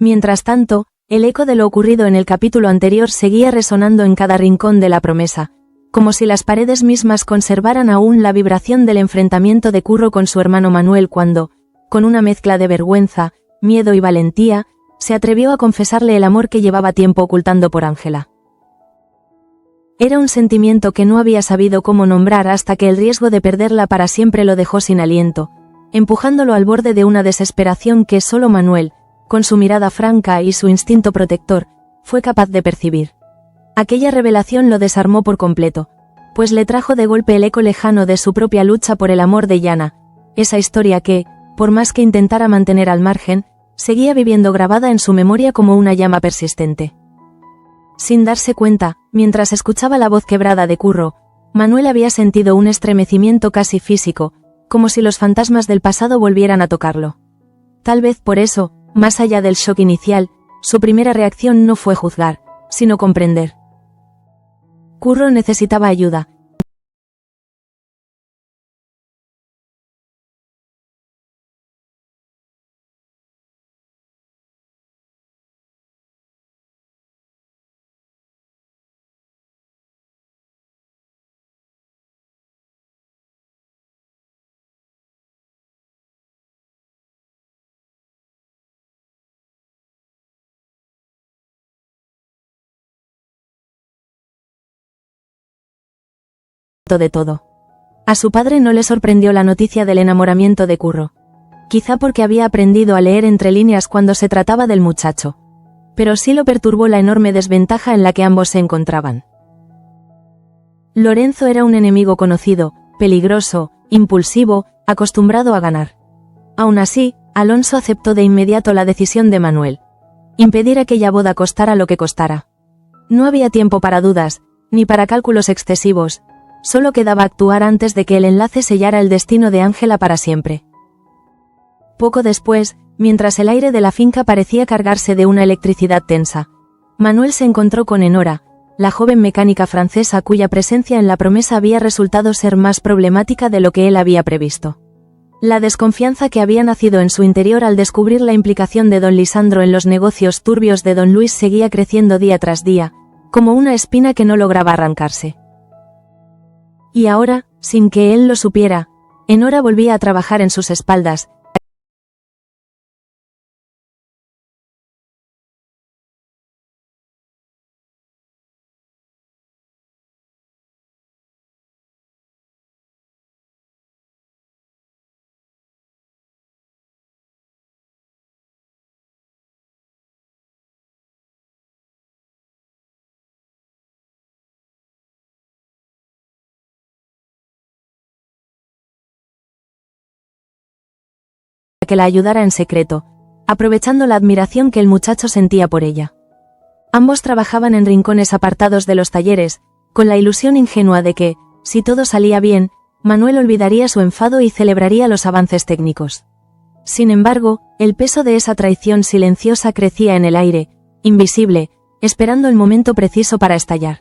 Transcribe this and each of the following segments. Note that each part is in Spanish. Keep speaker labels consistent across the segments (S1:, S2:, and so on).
S1: Mientras tanto, el eco de lo ocurrido en el capítulo anterior seguía resonando en cada rincón de la promesa, como si las paredes mismas conservaran aún la vibración del enfrentamiento de Curro con su hermano Manuel cuando, con una mezcla de vergüenza, miedo y valentía, se atrevió a confesarle el amor que llevaba tiempo ocultando por Ángela. Era un sentimiento que no había sabido cómo nombrar hasta que el riesgo de perderla para siempre lo dejó sin aliento, empujándolo al borde de una desesperación que solo Manuel, con su mirada franca y su instinto protector, fue capaz de percibir. Aquella revelación lo desarmó por completo, pues le trajo de golpe el eco lejano de su propia lucha por el amor de Yana, esa historia que, por más que intentara mantener al margen, seguía viviendo grabada en su memoria como una llama persistente. Sin darse cuenta, mientras escuchaba la voz quebrada de Curro, Manuel había sentido un estremecimiento casi físico, como si los fantasmas del pasado volvieran a tocarlo. Tal vez por eso, más allá del shock inicial, su primera reacción no fue juzgar, sino comprender. Curro necesitaba ayuda. De todo. A su padre no le sorprendió la noticia del enamoramiento de Curro. Quizá porque había aprendido a leer entre líneas cuando se trataba del muchacho. Pero sí lo perturbó la enorme desventaja en la que ambos se encontraban. Lorenzo era un enemigo conocido, peligroso, impulsivo, acostumbrado a ganar. Aún así, Alonso aceptó de inmediato la decisión de Manuel. Impedir aquella boda costara lo que costara. No había tiempo para dudas, ni para cálculos excesivos. Solo quedaba actuar antes de que el enlace sellara el destino de Ángela para siempre. Poco después, mientras el aire de la finca parecía cargarse de una electricidad tensa, Manuel se encontró con Enora, la joven mecánica francesa cuya presencia en la promesa había resultado ser más problemática de lo que él había previsto. La desconfianza que había nacido en su interior al descubrir la implicación de don Lisandro en los negocios turbios de don Luis seguía creciendo día tras día, como una espina que no lograba arrancarse. Y ahora, sin que él lo supiera, Enora volvía a trabajar en sus espaldas. Que la ayudara en secreto, aprovechando la admiración que el muchacho sentía por ella. Ambos trabajaban en rincones apartados de los talleres, con la ilusión ingenua de que, si todo salía bien, Manuel olvidaría su enfado y celebraría los avances técnicos. Sin embargo, el peso de esa traición silenciosa crecía en el aire, invisible, esperando el momento preciso para estallar.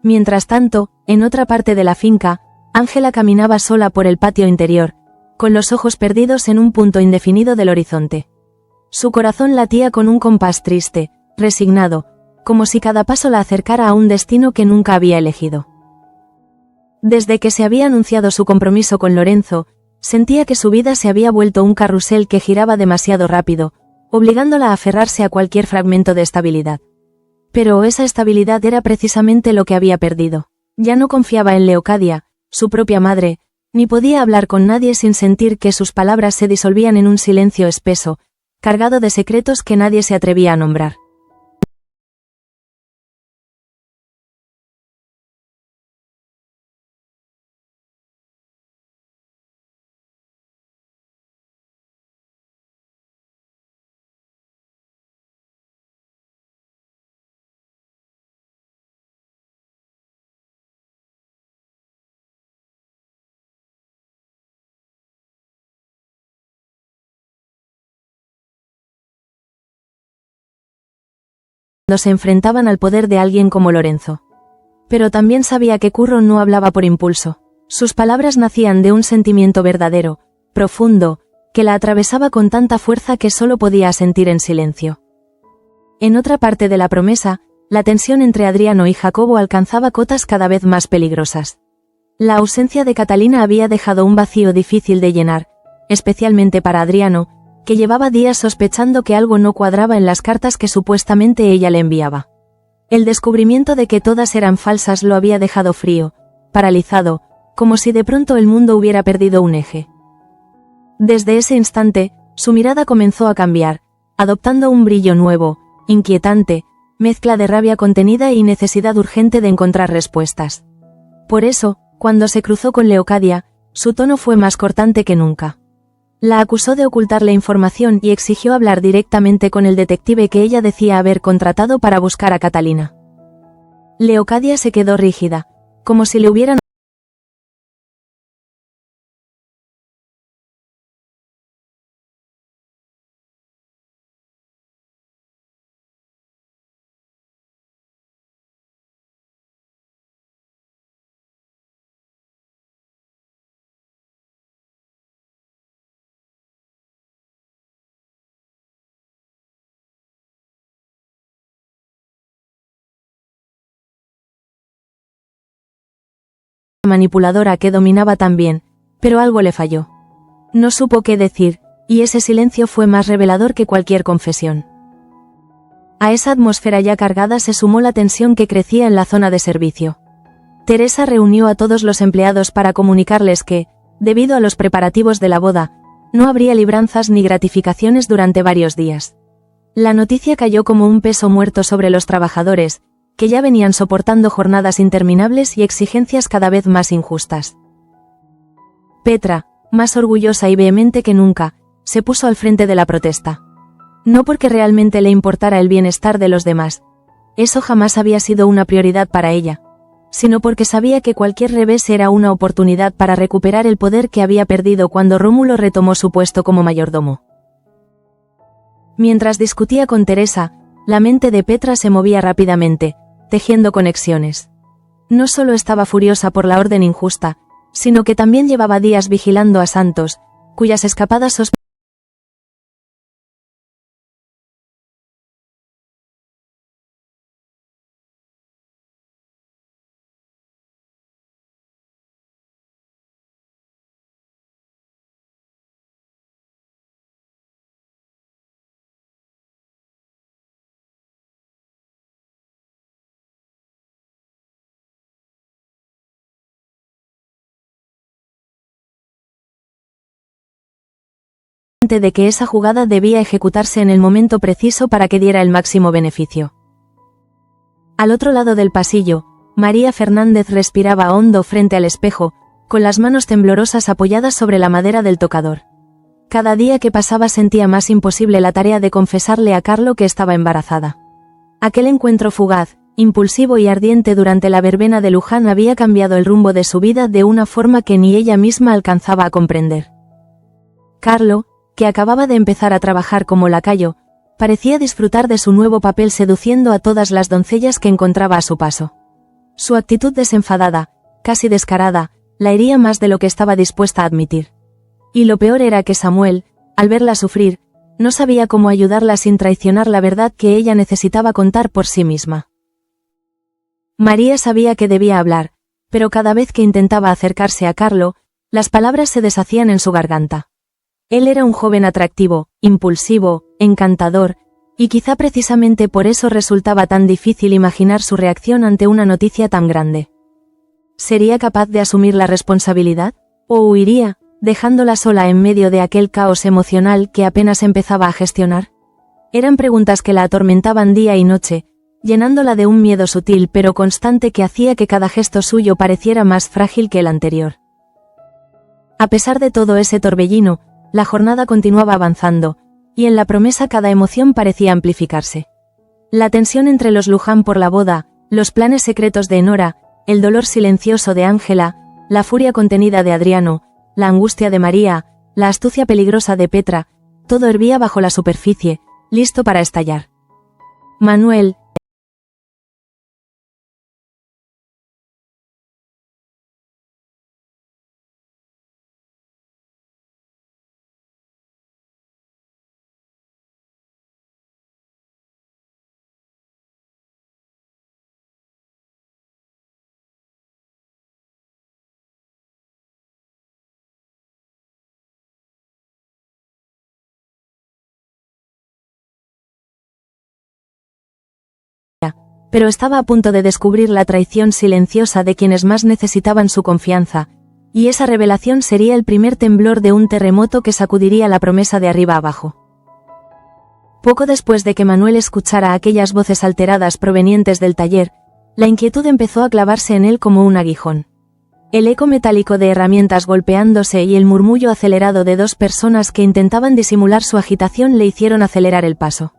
S1: Mientras tanto, en otra parte de la finca, Ángela caminaba sola por el patio interior, con los ojos perdidos en un punto indefinido del horizonte. Su corazón latía con un compás triste, resignado, como si cada paso la acercara a un destino que nunca había elegido. Desde que se había anunciado su compromiso con Lorenzo, sentía que su vida se había vuelto un carrusel que giraba demasiado rápido, obligándola a aferrarse a cualquier fragmento de estabilidad. Pero esa estabilidad era precisamente lo que había perdido. Ya no confiaba en Leocadia, su propia madre, ni podía hablar con nadie sin sentir que sus palabras se disolvían en un silencio espeso, cargado de secretos que nadie se atrevía a nombrar. Cuando se enfrentaban al poder de alguien como Lorenzo. Pero también sabía que Curro no hablaba por impulso. Sus palabras nacían de un sentimiento verdadero, profundo, que la atravesaba con tanta fuerza que solo podía sentir en silencio. En otra parte de la promesa, la tensión entre Adriano y Jacobo alcanzaba cotas cada vez más peligrosas. La ausencia de Catalina había dejado un vacío difícil de llenar, especialmente para Adriano, que llevaba días sospechando que algo no cuadraba en las cartas que supuestamente ella le enviaba. El descubrimiento de que todas eran falsas lo había dejado frío, paralizado, como si de pronto el mundo hubiera perdido un eje. Desde ese instante, su mirada comenzó a cambiar, adoptando un brillo nuevo, inquietante, mezcla de rabia contenida y necesidad urgente de encontrar respuestas. Por eso, cuando se cruzó con Leocadia, su tono fue más cortante que nunca. La acusó de ocultarle información y exigió hablar directamente con el detective que ella decía haber contratado para buscar a Catalina. Leocadia se quedó rígida, como si le hubieran manipuladora que dominaba tan bien, pero algo le falló. No supo qué decir, y ese silencio fue más revelador que cualquier confesión. A esa atmósfera ya cargada se sumó la tensión que crecía en la zona de servicio. Teresa reunió a todos los empleados para comunicarles que, debido a los preparativos de la boda, no habría libranzas ni gratificaciones durante varios días. La noticia cayó como un peso muerto sobre los trabajadores, que ya venían soportando jornadas interminables y exigencias cada vez más injustas. Petra, más orgullosa y vehemente que nunca, se puso al frente de la protesta. No porque realmente le importara el bienestar de los demás, eso jamás había sido una prioridad para ella, sino porque sabía que cualquier revés era una oportunidad para recuperar el poder que había perdido cuando Rómulo retomó su puesto como mayordomo. Mientras discutía con Teresa, la mente de Petra se movía rápidamente, tejiendo conexiones. No solo estaba furiosa por la orden injusta, sino que también llevaba días vigilando a Santos, cuyas escapadas de que esa jugada debía ejecutarse en el momento preciso para que diera el máximo beneficio. Al otro lado del pasillo, María Fernández respiraba hondo frente al espejo, con las manos temblorosas apoyadas sobre la madera del tocador. Cada día que pasaba sentía más imposible la tarea de confesarle a Carlo que estaba embarazada. Aquel encuentro fugaz, impulsivo y ardiente durante la verbena de Luján había cambiado el rumbo de su vida de una forma que ni ella misma alcanzaba a comprender. Carlo, que acababa de empezar a trabajar como lacayo, parecía disfrutar de su nuevo papel seduciendo a todas las doncellas que encontraba a su paso. Su actitud desenfadada, casi descarada, la hería más de lo que estaba dispuesta a admitir. Y lo peor era que Samuel, al verla sufrir, no sabía cómo ayudarla sin traicionar la verdad que ella necesitaba contar por sí misma. María sabía que debía hablar, pero cada vez que intentaba acercarse a Carlo, las palabras se deshacían en su garganta. Él era un joven atractivo, impulsivo, encantador, y quizá precisamente por eso resultaba tan difícil imaginar su reacción ante una noticia tan grande. ¿Sería capaz de asumir la responsabilidad? ¿O huiría, dejándola sola en medio de aquel caos emocional que apenas empezaba a gestionar? Eran preguntas que la atormentaban día y noche, llenándola de un miedo sutil pero constante que hacía que cada gesto suyo pareciera más frágil que el anterior. A pesar de todo ese torbellino, la jornada continuaba avanzando, y en la promesa cada emoción parecía amplificarse. La tensión entre los Luján por la boda, los planes secretos de Nora, el dolor silencioso de Ángela, la furia contenida de Adriano, la angustia de María, la astucia peligrosa de Petra, todo hervía bajo la superficie, listo para estallar. Manuel, pero estaba a punto de descubrir la traición silenciosa de quienes más necesitaban su confianza, y esa revelación sería el primer temblor de un terremoto que sacudiría la promesa de arriba abajo. Poco después de que Manuel escuchara aquellas voces alteradas provenientes del taller, la inquietud empezó a clavarse en él como un aguijón. El eco metálico de herramientas golpeándose y el murmullo acelerado de dos personas que intentaban disimular su agitación le hicieron acelerar el paso.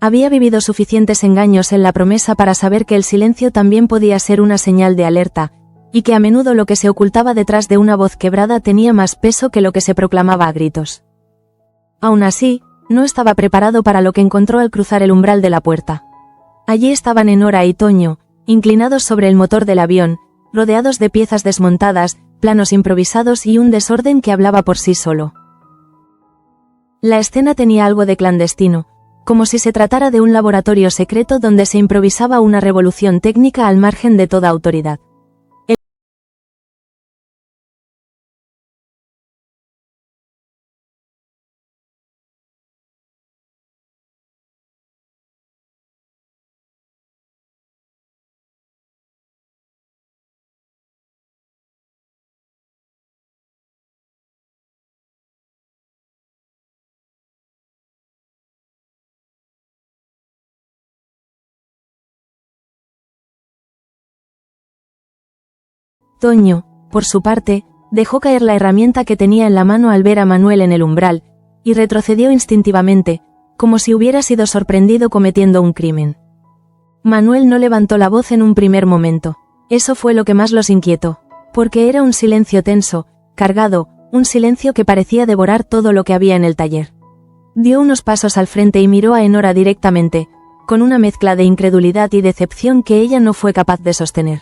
S1: Había vivido suficientes engaños en la promesa para saber que el silencio también podía ser una señal de alerta, y que a menudo lo que se ocultaba detrás de una voz quebrada tenía más peso que lo que se proclamaba a gritos. Aún así, no estaba preparado para lo que encontró al cruzar el umbral de la puerta. Allí estaban Enora y Toño, inclinados sobre el motor del avión, rodeados de piezas desmontadas, planos improvisados y un desorden que hablaba por sí solo. La escena tenía algo de clandestino, como si se tratara de un laboratorio secreto donde se improvisaba una revolución técnica al margen de toda autoridad. Toño, por su parte, dejó caer la herramienta que tenía en la mano al ver a Manuel en el umbral, y retrocedió instintivamente, como si hubiera sido sorprendido cometiendo un crimen. Manuel no levantó la voz en un primer momento. Eso fue lo que más los inquietó, porque era un silencio tenso, cargado, un silencio que parecía devorar todo lo que había en el taller. Dio unos pasos al frente y miró a Enora directamente, con una mezcla de incredulidad y decepción que ella no fue capaz de sostener.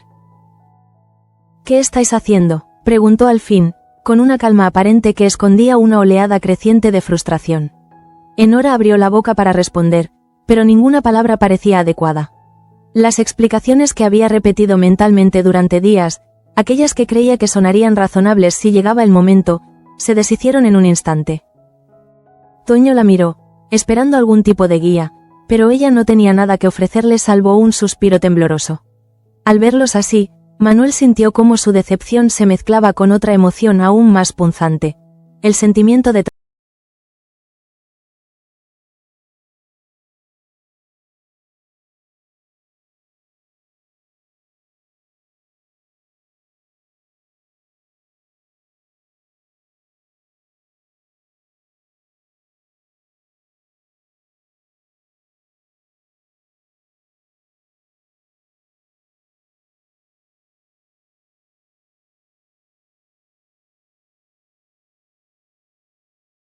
S1: «¿Qué estáis haciendo?», preguntó al fin, con una calma aparente que escondía una oleada creciente de frustración. Enora abrió la boca para responder, pero ninguna palabra parecía adecuada. Las explicaciones que había repetido mentalmente durante días, aquellas que creía que sonarían razonables si llegaba el momento, se deshicieron en un instante. Toño la miró, esperando algún tipo de guía, pero ella no tenía nada que ofrecerle salvo un suspiro tembloroso. Al verlos así, Manuel sintió cómo su decepción se mezclaba con otra emoción aún más punzante, el sentimiento de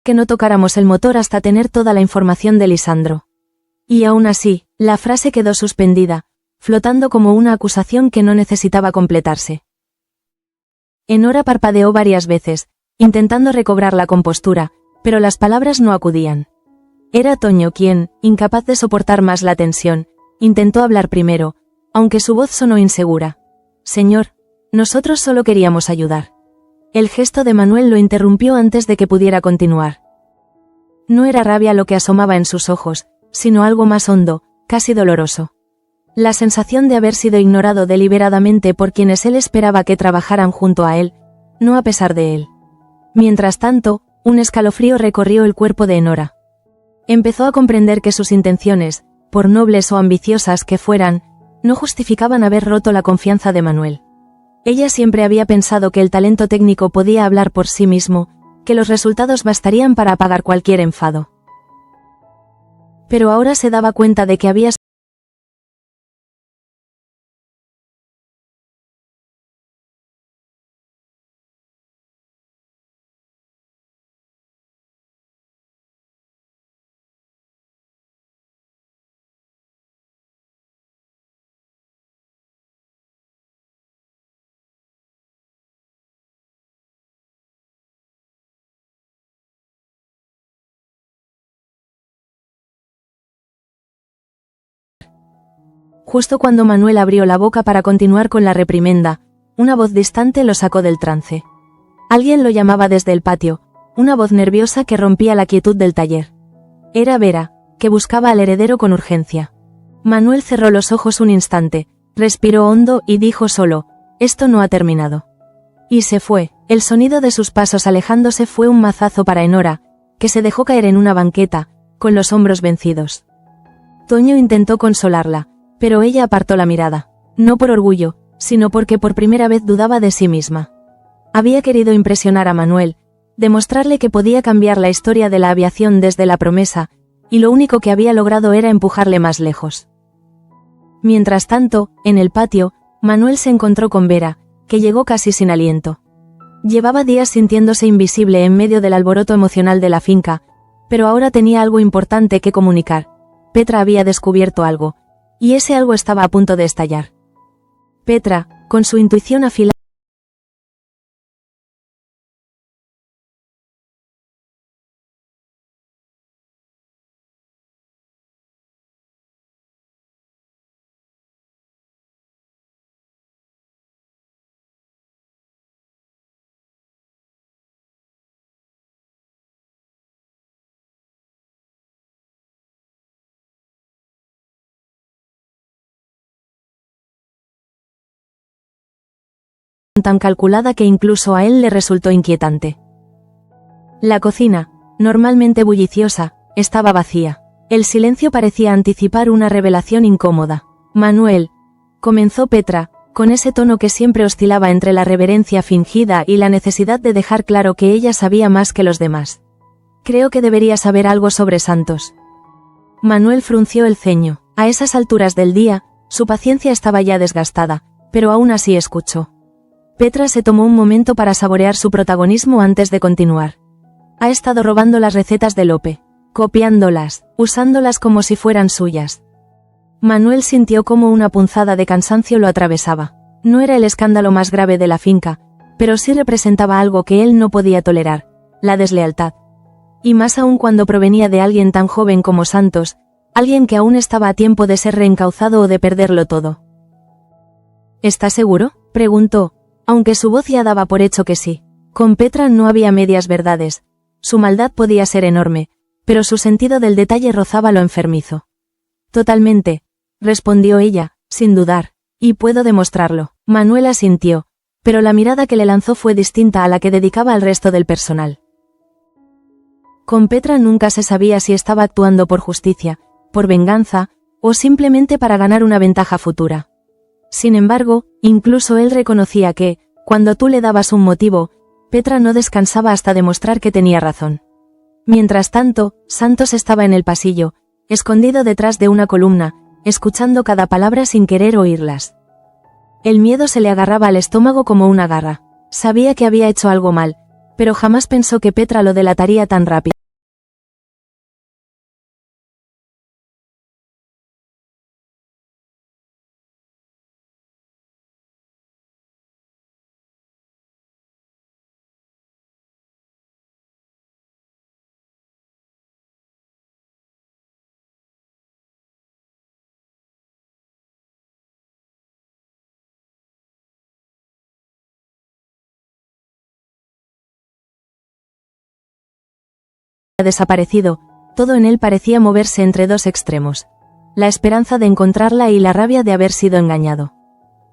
S1: que no tocáramos el motor hasta tener toda la información de Lisandro. Y aún así, la frase quedó suspendida, flotando como una acusación que no necesitaba completarse. Enora parpadeó varias veces, intentando recobrar la compostura, pero las palabras no acudían. Era Toño quien, incapaz de soportar más la tensión, intentó hablar primero, aunque su voz sonó insegura. «Señor, nosotros solo queríamos ayudar». El gesto de Manuel lo interrumpió antes de que pudiera continuar. No era rabia lo que asomaba en sus ojos, sino algo más hondo, casi doloroso. La sensación de haber sido ignorado deliberadamente por quienes él esperaba que trabajaran junto a él, no a pesar de él. Mientras tanto, un escalofrío recorrió el cuerpo de Enora. Empezó a comprender que sus intenciones, por nobles o ambiciosas que fueran, no justificaban haber roto la confianza de Manuel. Ella siempre había pensado que el talento técnico podía hablar por sí mismo, que los resultados bastarían para apagar cualquier enfado. Pero ahora se daba cuenta de que había Justo cuando Manuel abrió la boca para continuar con la reprimenda, una voz distante lo sacó del trance. Alguien lo llamaba desde el patio, una voz nerviosa que rompía la quietud del taller. Era Vera, que buscaba al heredero con urgencia. Manuel cerró los ojos un instante, respiró hondo y dijo solo, «Esto no ha terminado». Y se fue. El sonido de sus pasos alejándose fue un mazazo para Enora, que se dejó caer en una banqueta, con los hombros vencidos. Toño intentó consolarla, pero ella apartó la mirada, no por orgullo, sino porque por primera vez dudaba de sí misma. Había querido impresionar a Manuel, demostrarle que podía cambiar la historia de la aviación desde la promesa, y lo único que había logrado era empujarle más lejos. Mientras tanto, en el patio, Manuel se encontró con Vera, que llegó casi sin aliento. Llevaba días sintiéndose invisible en medio del alboroto emocional de la finca, pero ahora tenía algo importante que comunicar. Petra había descubierto algo, y ese algo estaba a punto de estallar. Petra, con su intuición afilada, tan calculada que incluso a él le resultó inquietante. La cocina, normalmente bulliciosa, estaba vacía. El silencio parecía anticipar una revelación incómoda. «Manuel», comenzó Petra, con ese tono que siempre oscilaba entre la reverencia fingida y la necesidad de dejar claro que ella sabía más que los demás. «Creo que debería saber algo sobre Santos». Manuel frunció el ceño. A esas alturas del día, su paciencia estaba ya desgastada, pero aún así escuchó. Petra se tomó un momento para saborear su protagonismo antes de continuar. Ha estado robando las recetas de Lope, copiándolas, usándolas como si fueran suyas. Manuel sintió como una punzada de cansancio lo atravesaba. No era el escándalo más grave de la finca, pero sí representaba algo que él no podía tolerar, la deslealtad. Y más aún cuando provenía de alguien tan joven como Santos, alguien que aún estaba a tiempo de ser reencauzado o de perderlo todo. ¿Estás seguro?, preguntó, aunque su voz ya daba por hecho que sí. Con Petra no había medias verdades. Su maldad podía ser enorme, pero su sentido del detalle rozaba lo enfermizo. Totalmente, respondió ella, sin dudar, y puedo demostrarlo. Manuel asintió, pero la mirada que le lanzó fue distinta a la que dedicaba al resto del personal. Con Petra nunca se sabía si estaba actuando por justicia, por venganza, o simplemente para ganar una ventaja futura. Sin embargo, incluso él reconocía que, cuando tú le dabas un motivo, Petra no descansaba hasta demostrar que tenía razón. Mientras tanto, Santos estaba en el pasillo, escondido detrás de una columna, escuchando cada palabra sin querer oírlas. El miedo se le agarraba al estómago como una garra. Sabía que había hecho algo mal, pero jamás pensó que Petra lo delataría tan rápido. Desaparecido, todo en él parecía moverse entre dos extremos. La esperanza de encontrarla y la rabia de haber sido engañado.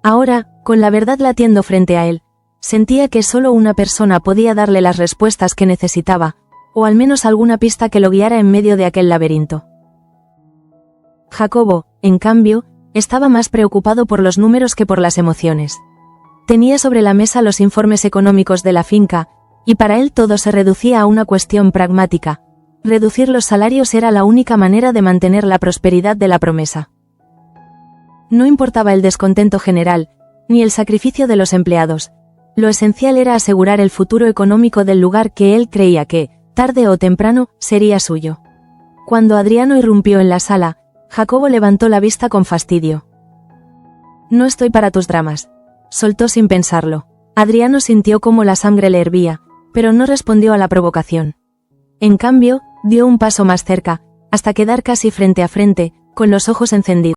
S1: Ahora, con la verdad latiendo frente a él, sentía que solo una persona podía darle las respuestas que necesitaba, o al menos alguna pista que lo guiara en medio de aquel laberinto. Jacobo, en cambio, estaba más preocupado por los números que por las emociones. Tenía sobre la mesa los informes económicos de la finca, y para él todo se reducía a una cuestión pragmática. Reducir los salarios era la única manera de mantener la prosperidad de la promesa. No importaba el descontento general, ni el sacrificio de los empleados. Lo esencial era asegurar el futuro económico del lugar que él creía que, tarde o temprano, sería suyo. Cuando Adriano irrumpió en la sala, Jacobo levantó la vista con fastidio. «No estoy para tus dramas», soltó sin pensarlo. Adriano sintió cómo la sangre le hervía, pero no respondió a la provocación. En cambio, dio un paso más cerca, hasta quedar casi frente a frente, con los ojos encendidos.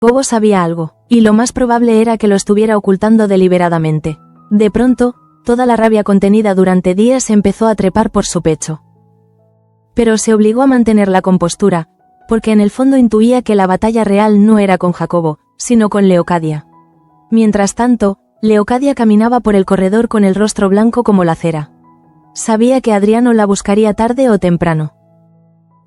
S1: Jacobo sabía algo, y lo más probable era que lo estuviera ocultando deliberadamente. De pronto, toda la rabia contenida durante días empezó a trepar por su pecho. Pero se obligó a mantener la compostura, porque en el fondo intuía que la batalla real no era con Jacobo, sino con Leocadia. Mientras tanto, Leocadia caminaba por el corredor con el rostro blanco como la cera. Sabía que Adriano la buscaría tarde o temprano.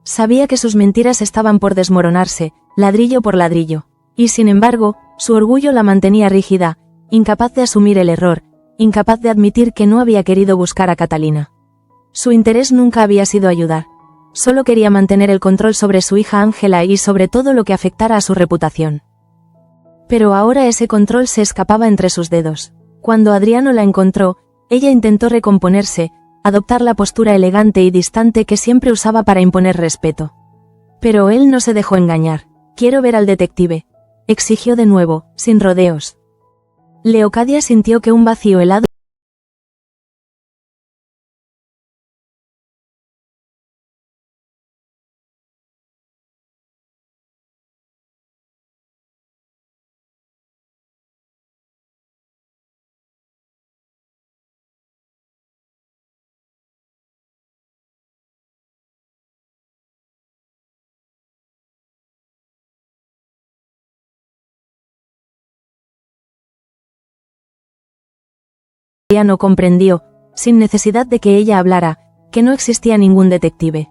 S1: Sabía que sus mentiras estaban por desmoronarse, ladrillo por ladrillo. Y sin embargo, su orgullo la mantenía rígida, incapaz de asumir el error, incapaz de admitir que no había querido buscar a Catalina. Su interés nunca había sido ayudar. Solo quería mantener el control sobre su hija Ángela y sobre todo lo que afectara a su reputación. Pero ahora ese control se escapaba entre sus dedos. Cuando Adriano la encontró, ella intentó recomponerse, adoptar la postura elegante y distante que siempre usaba para imponer respeto. Pero él no se dejó engañar. «Quiero ver al detective», exigió de nuevo, sin rodeos. Leocadia sintió que un vacío helado no comprendió, sin necesidad de que ella hablara, que no existía ningún detective.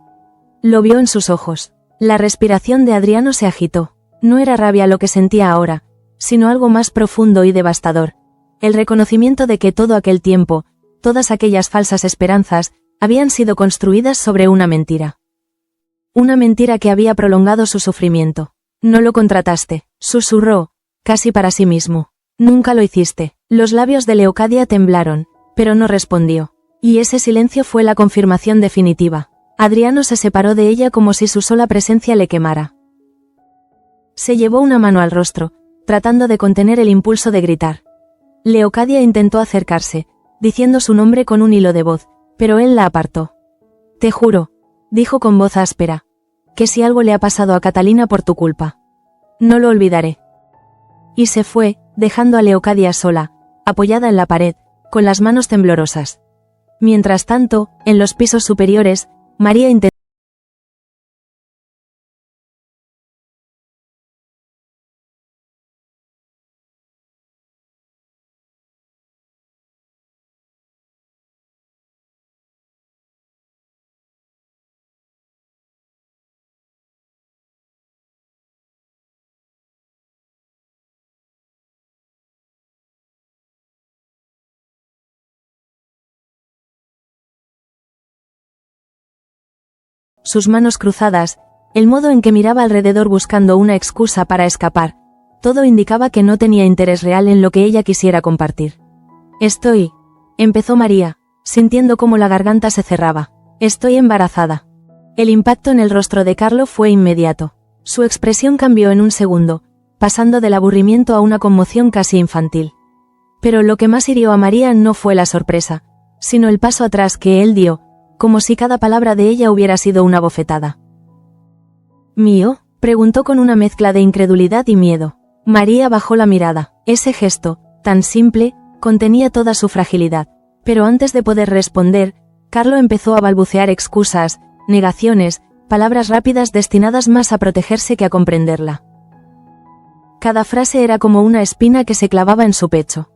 S1: Lo vio en sus ojos. La respiración de Adriano se agitó. No era rabia lo que sentía ahora, sino algo más profundo y devastador. El reconocimiento de que todo aquel tiempo, todas aquellas falsas esperanzas, habían sido construidas sobre una mentira. Una mentira que había prolongado su sufrimiento. «No lo contrataste», susurró, casi para sí mismo. «Nunca lo hiciste». Los labios de Leocadia temblaron, pero no respondió. Y ese silencio fue la confirmación definitiva. Adriano se separó de ella como si su sola presencia le quemara. Se llevó una mano al rostro, tratando de contener el impulso de gritar. Leocadia intentó acercarse, diciendo su nombre con un hilo de voz, pero él la apartó. «Te juro», dijo con voz áspera, «que si algo le ha pasado a Catalina por tu culpa, no lo olvidaré». Y se fue, dejando a Leocadia sola, apoyada en la pared, con las manos temblorosas. Mientras tanto, en los pisos superiores, María intentó sus manos cruzadas, el modo en que miraba alrededor buscando una excusa para escapar, todo indicaba que no tenía interés real en lo que ella quisiera compartir. Empezó María, sintiendo cómo la garganta se cerraba. «Estoy embarazada». El impacto en el rostro de Carlo fue inmediato. Su expresión cambió en un segundo, pasando del aburrimiento a una conmoción casi infantil. Pero lo que más hirió a María no fue la sorpresa, sino el paso atrás que él dio, como si cada palabra de ella hubiera sido una bofetada. «¿Mío?», preguntó con una mezcla de incredulidad y miedo. María bajó la mirada. Ese gesto, tan simple, contenía toda su fragilidad. Pero antes de poder responder, Carlo empezó a balbucear excusas, negaciones, palabras rápidas destinadas más a protegerse que a comprenderla. Cada frase era como una espina que se clavaba en su pecho.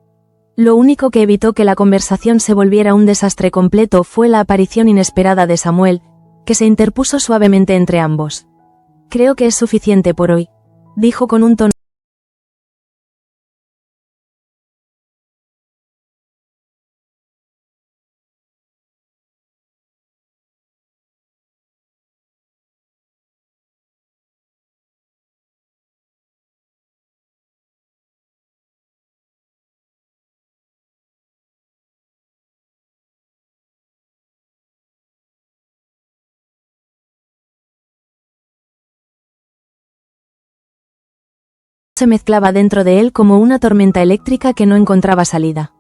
S1: Lo único que evitó que la conversación se volviera un desastre completo fue la aparición inesperada de Samuel, que se interpuso suavemente entre ambos. «Creo que es suficiente por hoy», dijo con un tono se mezclaba dentro de él como una tormenta eléctrica que no encontraba salida.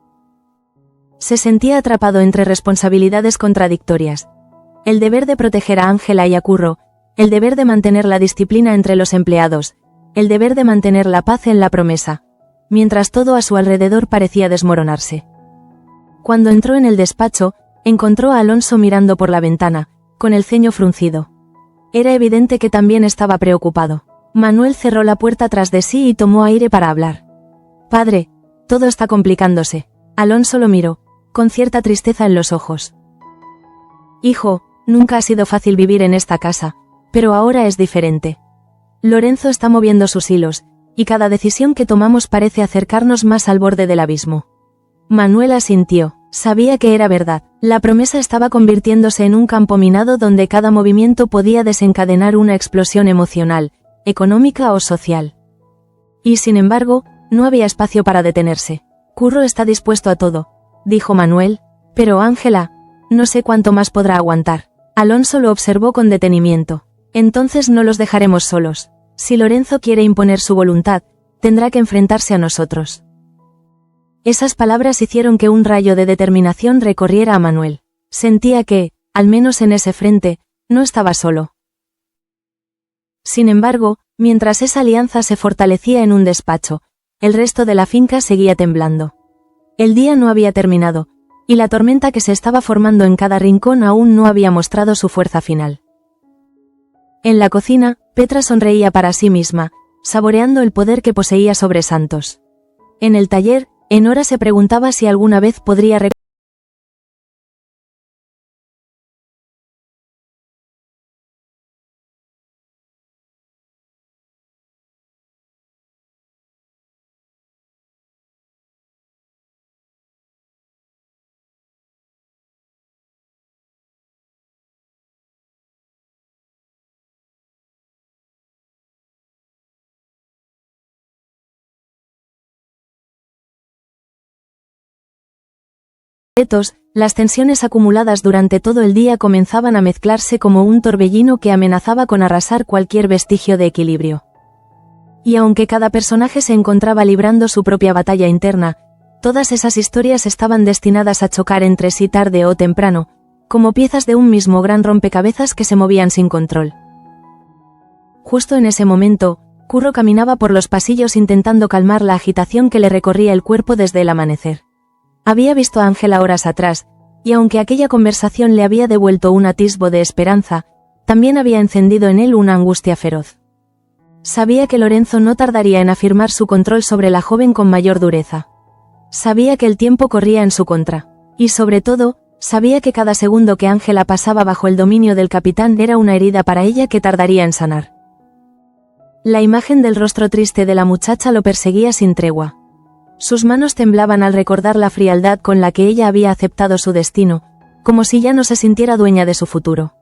S1: Se sentía atrapado entre responsabilidades contradictorias. El deber de proteger a Ángela y a Curro, el deber de mantener la disciplina entre los empleados, el deber de mantener la paz en la promesa, mientras todo a su alrededor parecía desmoronarse. Cuando entró en el despacho, encontró a Alonso mirando por la ventana, con el ceño fruncido. Era evidente que también estaba preocupado. Manuel cerró la puerta tras de sí y tomó aire para hablar. «Padre, todo está complicándose». Alonso lo miró, con cierta tristeza en los ojos. «Hijo, nunca ha sido fácil vivir en esta casa, pero ahora es diferente. Lorenzo está moviendo sus hilos, y cada decisión que tomamos parece acercarnos más al borde del abismo». Manuel asintió. Sabía que era verdad. La promesa estaba convirtiéndose en un campo minado donde cada movimiento podía desencadenar una explosión emocional, económica o social. Y sin embargo, no había espacio para detenerse. «Curro está dispuesto a todo», dijo Manuel, «pero Ángela, no sé cuánto más podrá aguantar». Alonso lo observó con detenimiento. «Entonces no los dejaremos solos. Si Lorenzo quiere imponer su voluntad, tendrá que enfrentarse a nosotros». Esas palabras hicieron que un rayo de determinación recorriera a Manuel. Sentía que, al menos en ese frente, no estaba solo. Sin embargo, mientras esa alianza se fortalecía en un despacho, el resto de la finca seguía temblando. El día no había terminado, y la tormenta que se estaba formando en cada rincón aún no había mostrado su fuerza final. En la cocina, Petra sonreía para sí misma, saboreando el poder que poseía sobre Santos. En el taller, Enora se preguntaba si alguna vez podría las tensiones acumuladas durante todo el día comenzaban a mezclarse como un torbellino que amenazaba con arrasar cualquier vestigio de equilibrio. Y aunque cada personaje se encontraba librando su propia batalla interna, todas esas historias estaban destinadas a chocar entre sí tarde o temprano, como piezas de un mismo gran rompecabezas que se movían sin control. Justo en ese momento, Curro caminaba por los pasillos intentando calmar la agitación que le recorría el cuerpo desde el amanecer. Había visto a Ángela horas atrás, y aunque aquella conversación le había devuelto un atisbo de esperanza, también había encendido en él una angustia feroz. Sabía que Lorenzo no tardaría en afirmar su control sobre la joven con mayor dureza. Sabía que el tiempo corría en su contra. Y sobre todo, sabía que cada segundo que Ángela pasaba bajo el dominio del capitán era una herida para ella que tardaría en sanar. La imagen del rostro triste de la muchacha lo perseguía sin tregua. Sus manos temblaban al recordar la frialdad con la que ella había aceptado su destino, como si ya no se sintiera dueña de su futuro.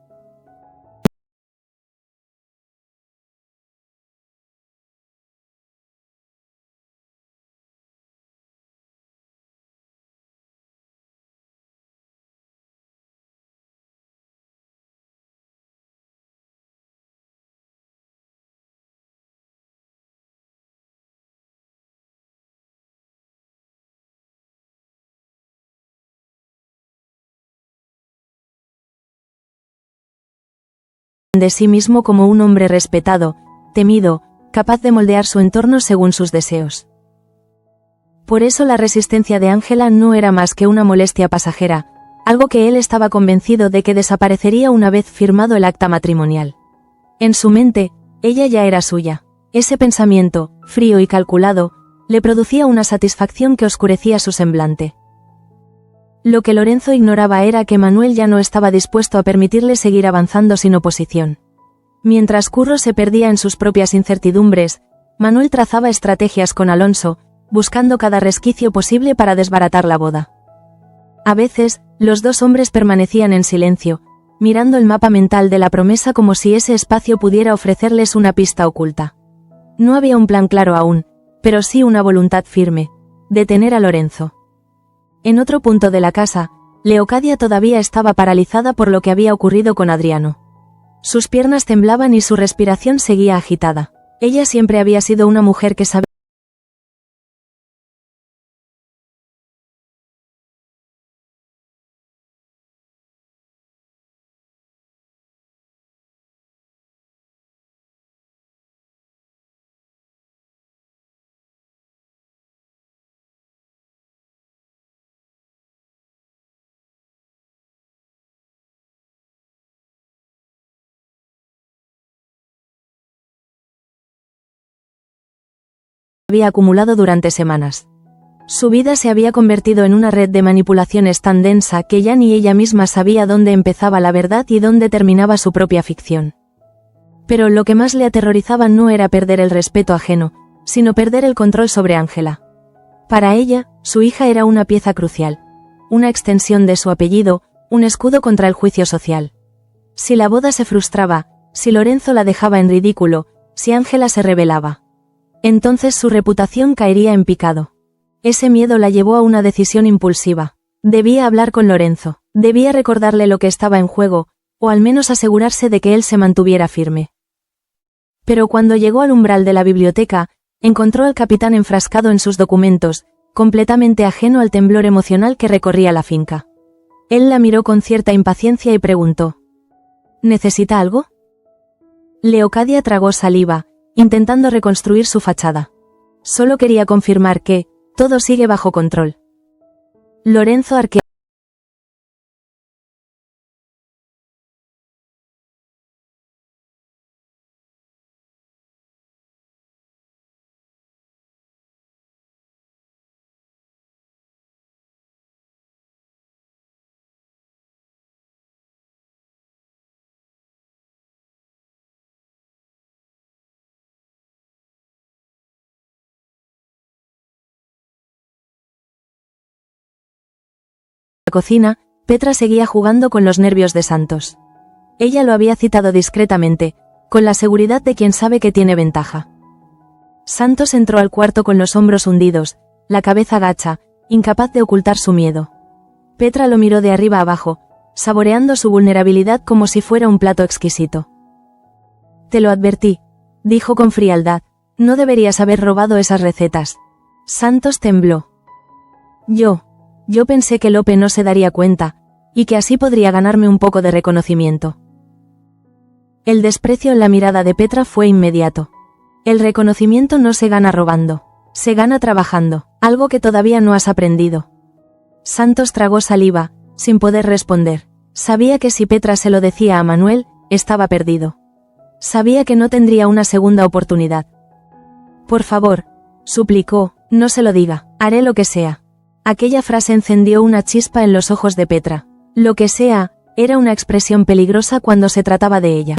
S1: De sí mismo como un hombre respetado, temido, capaz de moldear su entorno según sus deseos. Por eso la resistencia de Ángela no era más que una molestia pasajera, algo que él estaba convencido de que desaparecería una vez firmado el acta matrimonial. En su mente, ella ya era suya. Ese pensamiento, frío y calculado, le producía una satisfacción que oscurecía su semblante. Lo que Lorenzo ignoraba era que Manuel ya no estaba dispuesto a permitirle seguir avanzando sin oposición. Mientras Curro se perdía en sus propias incertidumbres, Manuel trazaba estrategias con Alonso, buscando cada resquicio posible para desbaratar la boda. A veces, los dos hombres permanecían en silencio, mirando el mapa mental de la promesa como si ese espacio pudiera ofrecerles una pista oculta. No había un plan claro aún, pero sí una voluntad firme: detener a Lorenzo. En otro punto de la casa, Leocadia todavía estaba paralizada por lo que había ocurrido con Adriano. Sus piernas temblaban y su respiración seguía agitada. Ella siempre había sido una mujer que sabía había acumulado durante semanas. Su vida se había convertido en una red de manipulaciones tan densa que ya ni ella misma sabía dónde empezaba la verdad y dónde terminaba su propia ficción. Pero lo que más le aterrorizaba no era perder el respeto ajeno, sino perder el control sobre Ángela. Para ella, su hija era una pieza crucial, una extensión de su apellido, un escudo contra el juicio social. Si la boda se frustraba, si Lorenzo la dejaba en ridículo, si Ángela se rebelaba, entonces su reputación caería en picado. Ese miedo la llevó a una decisión impulsiva. Debía hablar con Lorenzo, debía recordarle lo que estaba en juego, o al menos asegurarse de que él se mantuviera firme. Pero cuando llegó al umbral de la biblioteca, encontró al capitán enfrascado en sus documentos, completamente ajeno al temblor emocional que recorría la finca. Él la miró con cierta impaciencia y preguntó: ¿Necesita algo? Leocadia tragó saliva, intentando reconstruir su fachada. Solo quería confirmar que todo sigue bajo control. Lorenzo arqueó la cocina. Petra seguía jugando con los nervios de Santos. Ella lo había citado discretamente, con la seguridad de quien sabe que tiene ventaja. Santos entró al cuarto con los hombros hundidos, la cabeza gacha, incapaz de ocultar su miedo. Petra lo miró de arriba abajo, saboreando su vulnerabilidad como si fuera un plato exquisito. Te lo advertí, dijo con frialdad, no deberías haber robado esas recetas. Santos tembló. Yo pensé que Lope no se daría cuenta, y que así podría ganarme un poco de reconocimiento. El desprecio en la mirada de Petra fue inmediato. El reconocimiento no se gana robando, se gana trabajando, algo que todavía no has aprendido. Santos tragó saliva, sin poder responder. Sabía que si Petra se lo decía a Manuel, estaba perdido. Sabía que no tendría una segunda oportunidad. Por favor, suplicó, no se lo diga, haré lo que sea. Aquella frase encendió una chispa en los ojos de Petra. Lo que sea, era una expresión peligrosa cuando se trataba de ella.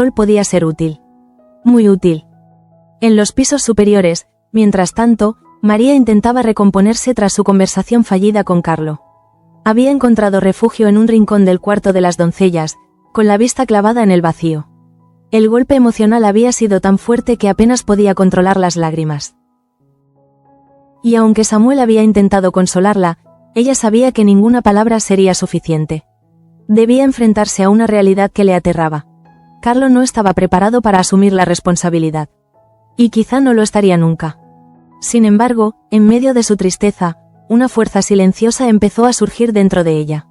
S1: El rol podía ser útil. Muy útil. En los pisos superiores, mientras tanto, María intentaba recomponerse tras su conversación fallida con Carlo. Había encontrado refugio en un rincón del cuarto de las doncellas, con la vista clavada en el vacío. El golpe emocional había sido tan fuerte que apenas podía controlar las lágrimas. Y aunque Samuel había intentado consolarla, ella sabía que ninguna palabra sería suficiente. Debía enfrentarse a una realidad que le aterraba. Carlo no estaba preparado para asumir la responsabilidad. Y quizá no lo estaría nunca. Sin embargo, en medio de su tristeza, una fuerza silenciosa empezó a surgir dentro de ella.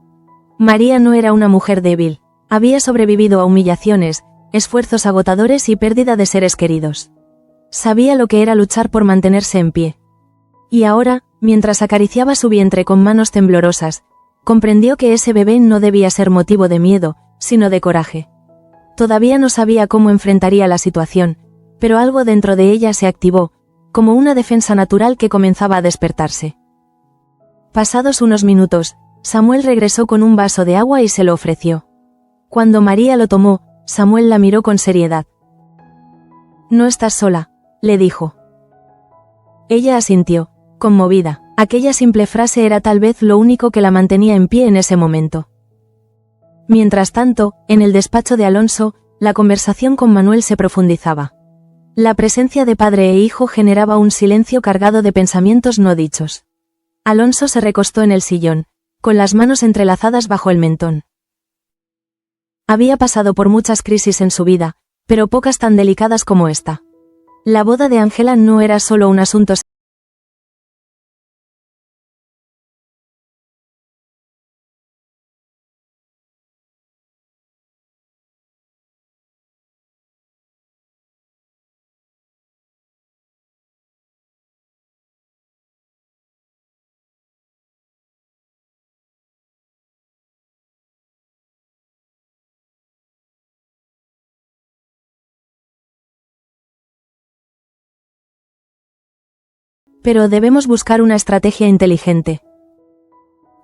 S1: María no era una mujer débil. Había sobrevivido a humillaciones, esfuerzos agotadores y pérdida de seres queridos. Sabía lo que era luchar por mantenerse en pie. Y ahora, mientras acariciaba su vientre con manos temblorosas, comprendió que ese bebé no debía ser motivo de miedo, sino de coraje. Todavía no sabía cómo enfrentaría la situación, pero algo dentro de ella se activó, como una defensa natural que comenzaba a despertarse. Pasados unos minutos, Samuel regresó con un vaso de agua y se lo ofreció. Cuando María lo tomó, Samuel la miró con seriedad. «No estás sola», le dijo. Ella asintió, conmovida. Aquella simple frase era tal vez lo único que la mantenía en pie en ese momento. Mientras tanto, en el despacho de Alonso, la conversación con Manuel se profundizaba. La presencia de padre e hijo generaba un silencio cargado de pensamientos no dichos. Alonso se recostó en el sillón, con las manos entrelazadas bajo el mentón. Había pasado por muchas crisis en su vida, pero pocas tan delicadas como esta. La boda de Ángela no era solo un asunto. Pero debemos buscar una estrategia inteligente.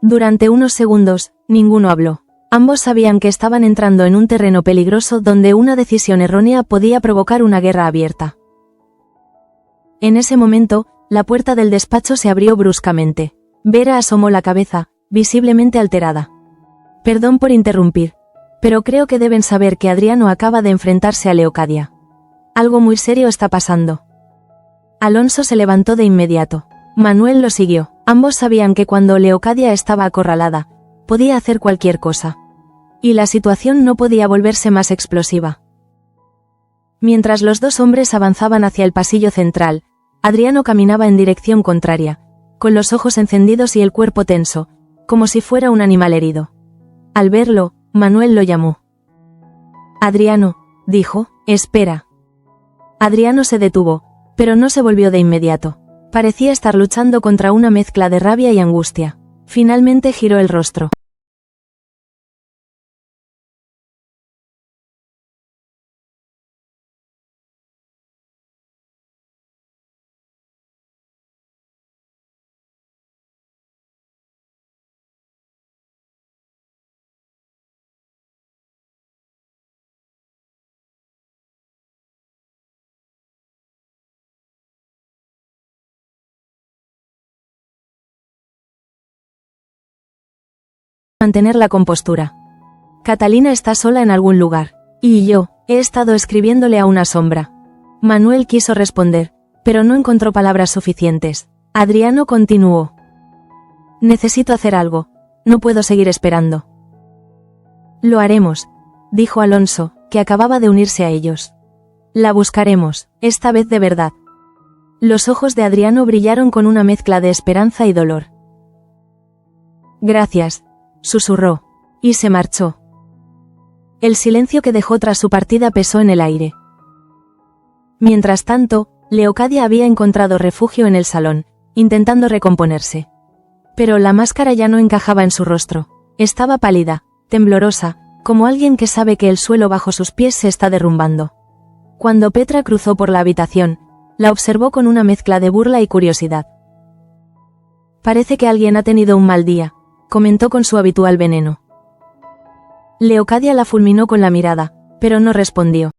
S1: Durante unos segundos, ninguno habló. Ambos sabían que estaban entrando en un terreno peligroso donde una decisión errónea podía provocar una guerra abierta. En ese momento, la puerta del despacho se abrió bruscamente. Vera asomó la cabeza, visiblemente alterada. Perdón por interrumpir, pero creo que deben saber que Adriano acaba de enfrentarse a Leocadia. Algo muy serio está pasando. Alonso se levantó de inmediato. Manuel lo siguió. Ambos sabían que cuando Leocadia estaba acorralada, podía hacer cualquier cosa. Y la situación no podía volverse más explosiva. Mientras los dos hombres avanzaban hacia el pasillo central, Adriano caminaba en dirección contraria, con los ojos encendidos y el cuerpo tenso, como si fuera un animal herido. Al verlo, Manuel lo llamó. Adriano, dijo, espera. Adriano se detuvo, pero no se volvió de inmediato. Parecía estar luchando contra una mezcla de rabia y angustia. Finalmente giró el rostro. Mantener la compostura. Catalina está sola en algún lugar. Y yo, he estado escribiéndole a una sombra. Manuel quiso responder, pero no encontró palabras suficientes. Adriano continuó. Necesito hacer algo. No puedo seguir esperando. Lo haremos, dijo Alonso, que acababa de unirse a ellos. La buscaremos, esta vez de verdad. Los ojos de Adriano brillaron con una mezcla de esperanza y dolor. Gracias, susurró, y se marchó. El silencio que dejó tras su partida pesó en el aire. Mientras tanto, Leocadia había encontrado refugio en el salón, intentando recomponerse. Pero la máscara ya no encajaba en su rostro. Estaba pálida, temblorosa, como alguien que sabe que el suelo bajo sus pies se está derrumbando. Cuando Petra cruzó por la habitación, la observó con una mezcla de burla y curiosidad. Parece que alguien ha tenido un mal día, comentó con su habitual veneno. Leocadia la fulminó con la mirada, pero no respondió.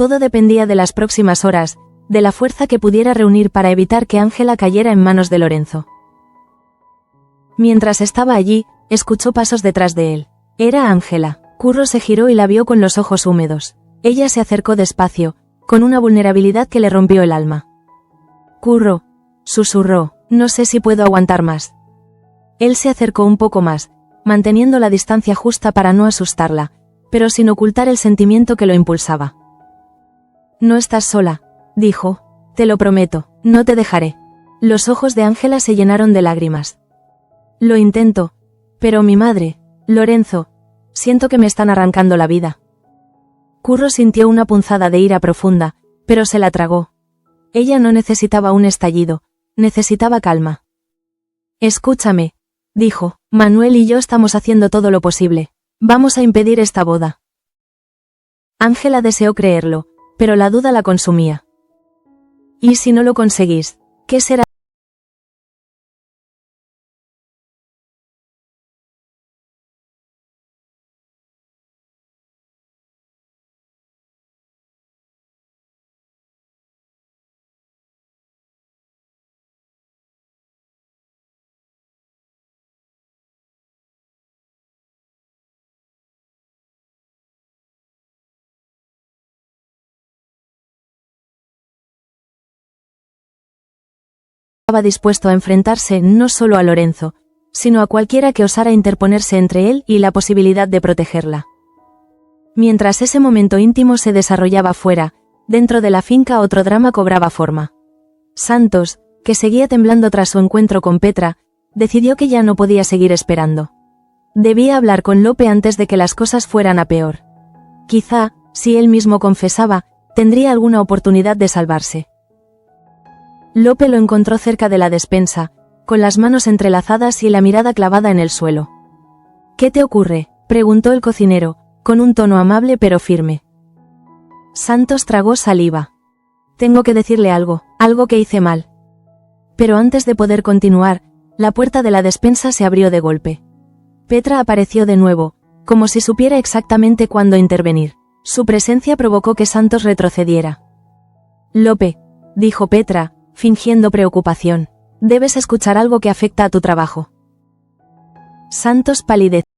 S1: Todo dependía de las próximas horas, de la fuerza que pudiera reunir para evitar que Ángela cayera en manos de Lorenzo. Mientras estaba allí, escuchó pasos detrás de él. Era Ángela. Curro se giró y la vio con los ojos húmedos. Ella se acercó despacio, con una vulnerabilidad que le rompió el alma. Curro, susurró, no sé si puedo aguantar más. Él se acercó un poco más, manteniendo la distancia justa para no asustarla, pero sin ocultar el sentimiento que lo impulsaba. No estás sola, dijo, te lo prometo, no te dejaré. Los ojos de Ángela se llenaron de lágrimas. Lo intento, pero mi madre, Lorenzo, siento que me están arrancando la vida. Curro sintió una punzada de ira profunda, pero se la tragó. Ella no necesitaba un estallido, necesitaba calma. Escúchame, dijo, Manuel y yo estamos haciendo todo lo posible. Vamos a impedir esta boda. Ángela deseó creerlo, pero la duda la consumía. ¿Y si no lo conseguís? ¿Qué será? estaba dispuesto a enfrentarse no solo a Lorenzo, sino a cualquiera que osara interponerse entre él y la posibilidad de protegerla. Mientras ese momento íntimo se desarrollaba fuera, dentro de la finca otro drama cobraba forma. Santos, que seguía temblando tras su encuentro con Petra, decidió que ya no podía seguir esperando. Debía hablar con Lope antes de que las cosas fueran a peor. Quizá, si él mismo confesaba, tendría alguna oportunidad de salvarse. Lope lo encontró cerca de la despensa, con las manos entrelazadas y la mirada clavada en el suelo. «¿Qué te ocurre?», preguntó el cocinero, con un tono amable pero firme. Santos tragó saliva. «Tengo que decirle algo que hice mal». Pero antes de poder continuar, la puerta de la despensa se abrió de golpe. Petra apareció de nuevo, como si supiera exactamente cuándo intervenir. Su presencia provocó que Santos retrocediera. «Lope», dijo Petra, fingiendo preocupación, «debes escuchar algo que afecta a tu trabajo». Santos palideció.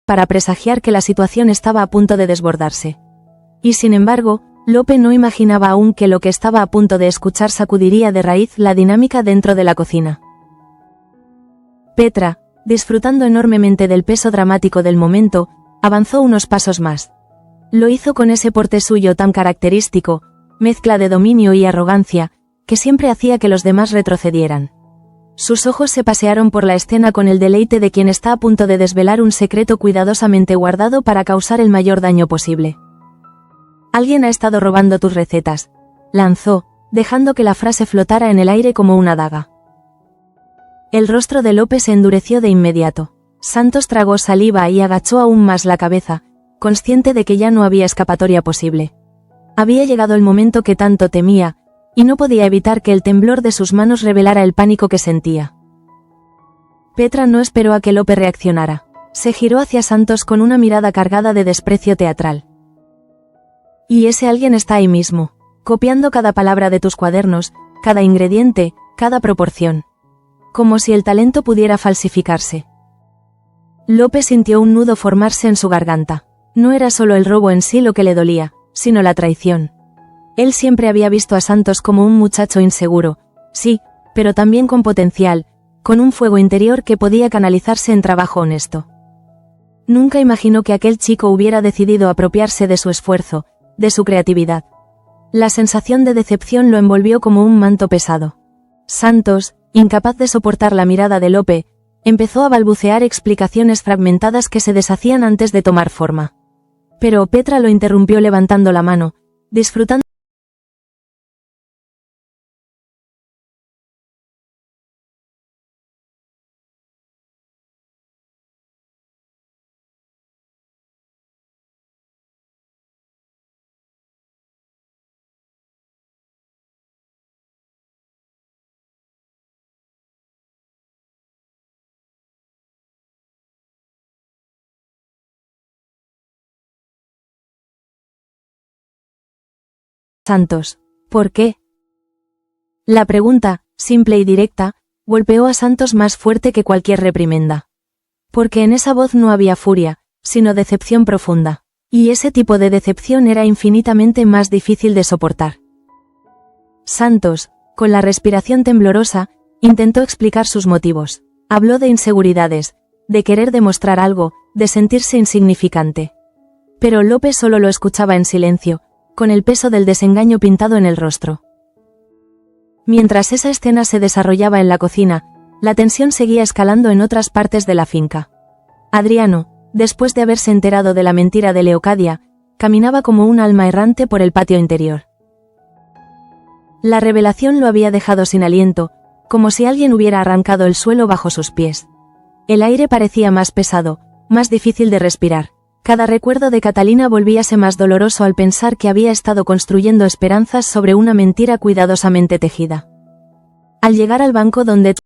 S1: Para presagiar que la situación estaba a punto de desbordarse. Y sin embargo, Lope no imaginaba aún que lo que estaba a punto de escuchar sacudiría de raíz la dinámica dentro de la cocina. Petra, disfrutando enormemente del peso dramático del momento, avanzó unos pasos más. Lo hizo con ese porte suyo tan característico, mezcla de dominio y arrogancia, que siempre hacía que los demás retrocedieran. Sus ojos se pasearon por la escena con el deleite de quien está a punto de desvelar un secreto cuidadosamente guardado para causar el mayor daño posible. «Alguien ha estado robando tus recetas», lanzó, dejando que la frase flotara en el aire como una daga. El rostro de Lope se endureció de inmediato. Santos tragó saliva y agachó aún más la cabeza, consciente de que ya no había escapatoria posible. Había llegado el momento que tanto temía, y no podía evitar que el temblor de sus manos revelara el pánico que sentía. Petra no esperó a que Lope reaccionara. Se giró hacia Santos con una mirada cargada de desprecio teatral. «Y ese alguien está ahí mismo, copiando cada palabra de tus cuadernos, cada ingrediente, cada proporción. Como si el talento pudiera falsificarse». Lope sintió un nudo formarse en su garganta. No era solo el robo en sí lo que le dolía, sino la traición. Él siempre había visto a Santos como un muchacho inseguro, sí, pero también con potencial, con un fuego interior que podía canalizarse en trabajo honesto. Nunca imaginó que aquel chico hubiera decidido apropiarse de su esfuerzo, de su creatividad. La sensación de decepción lo envolvió como un manto pesado. Santos, incapaz de soportar la mirada de Lope, empezó a balbucear explicaciones fragmentadas que se deshacían antes de tomar forma. Pero Petra lo interrumpió levantando la mano, disfrutando. Santos, ¿por qué? La pregunta, simple y directa, golpeó a Santos más fuerte que cualquier reprimenda. Porque en esa voz no había furia, sino decepción profunda. Y ese tipo de decepción era infinitamente más difícil de soportar. Santos, con la respiración temblorosa, intentó explicar sus motivos. Habló de inseguridades, de querer demostrar algo, de sentirse insignificante. Pero Lope solo lo escuchaba en silencio, con el peso del desengaño pintado en el rostro. Mientras esa escena se desarrollaba en la cocina, la tensión seguía escalando en otras partes de la finca. Adriano, después de haberse enterado de la mentira de Leocadia, caminaba como un alma errante por el patio interior. La revelación lo había dejado sin aliento, como si alguien hubiera arrancado el suelo bajo sus pies. El aire parecía más pesado, más difícil de respirar. Cada recuerdo de Catalina volvíase más doloroso al pensar que había estado construyendo esperanzas sobre una mentira cuidadosamente tejida. Al llegar al banco donde los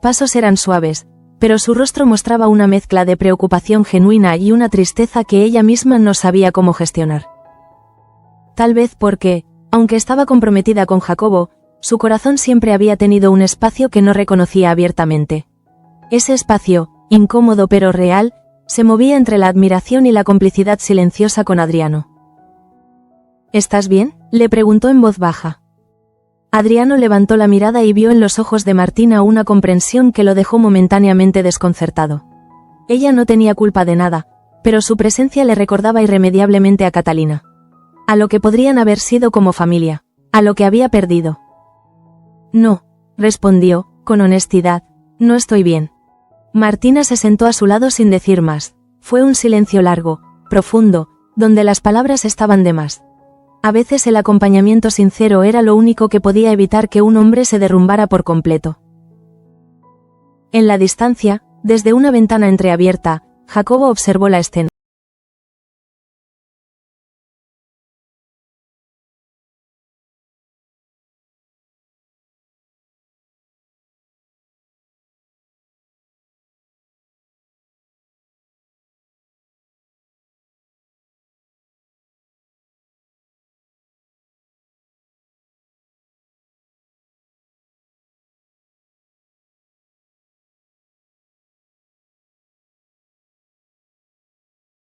S1: pasos eran suaves, pero su rostro mostraba una mezcla de preocupación genuina y una tristeza que ella misma no sabía cómo gestionar. Tal vez porque, aunque estaba comprometida con Jacobo, su corazón siempre había tenido un espacio que no reconocía abiertamente. Ese espacio, incómodo pero real, se movía entre la admiración y la complicidad silenciosa con Adriano. ¿Estás bien?, le preguntó en voz baja. Adriano levantó la mirada y vio en los ojos de Martina una comprensión que lo dejó momentáneamente desconcertado. Ella no tenía culpa de nada, pero su presencia le recordaba irremediablemente a Catalina. A lo que podrían haber sido como familia, a lo que había perdido. No, respondió, con honestidad, no estoy bien. Martina se sentó a su lado sin decir más. Fue un silencio largo, profundo, donde las palabras estaban de más. A veces el acompañamiento sincero era lo único que podía evitar que un hombre se derrumbara por completo. En la distancia, desde una ventana entreabierta, Jacobo observó la escena.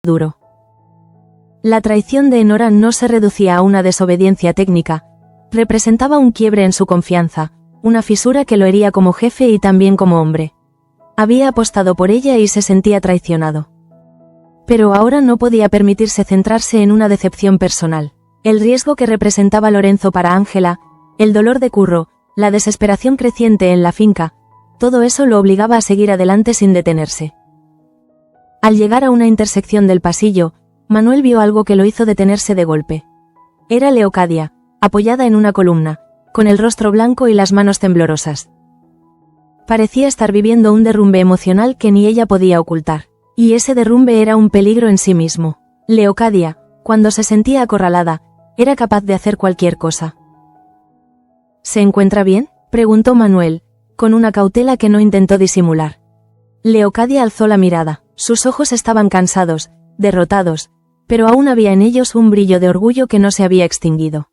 S1: Duro. La traición de Enora no se reducía a una desobediencia técnica, representaba un quiebre en su confianza, una fisura que lo hería como jefe y también como hombre. Había apostado por ella y se sentía traicionado. Pero ahora no podía permitirse centrarse en una decepción personal. El riesgo que representaba Lorenzo para Ángela, el dolor de Curro, la desesperación creciente en la finca, todo eso lo obligaba a seguir adelante sin detenerse. Al llegar a una intersección del pasillo, Manuel vio algo que lo hizo detenerse de golpe. Era Leocadia, apoyada en una columna, con el rostro blanco y las manos temblorosas. Parecía estar viviendo un derrumbe emocional que ni ella podía ocultar. Y ese derrumbe era un peligro en sí mismo. Leocadia, cuando se sentía acorralada, era capaz de hacer cualquier cosa. ¿Se encuentra bien?, preguntó Manuel, con una cautela que no intentó disimular. Leocadia alzó la mirada. Sus ojos estaban cansados, derrotados, pero aún había en ellos un brillo de orgullo que no se había extinguido.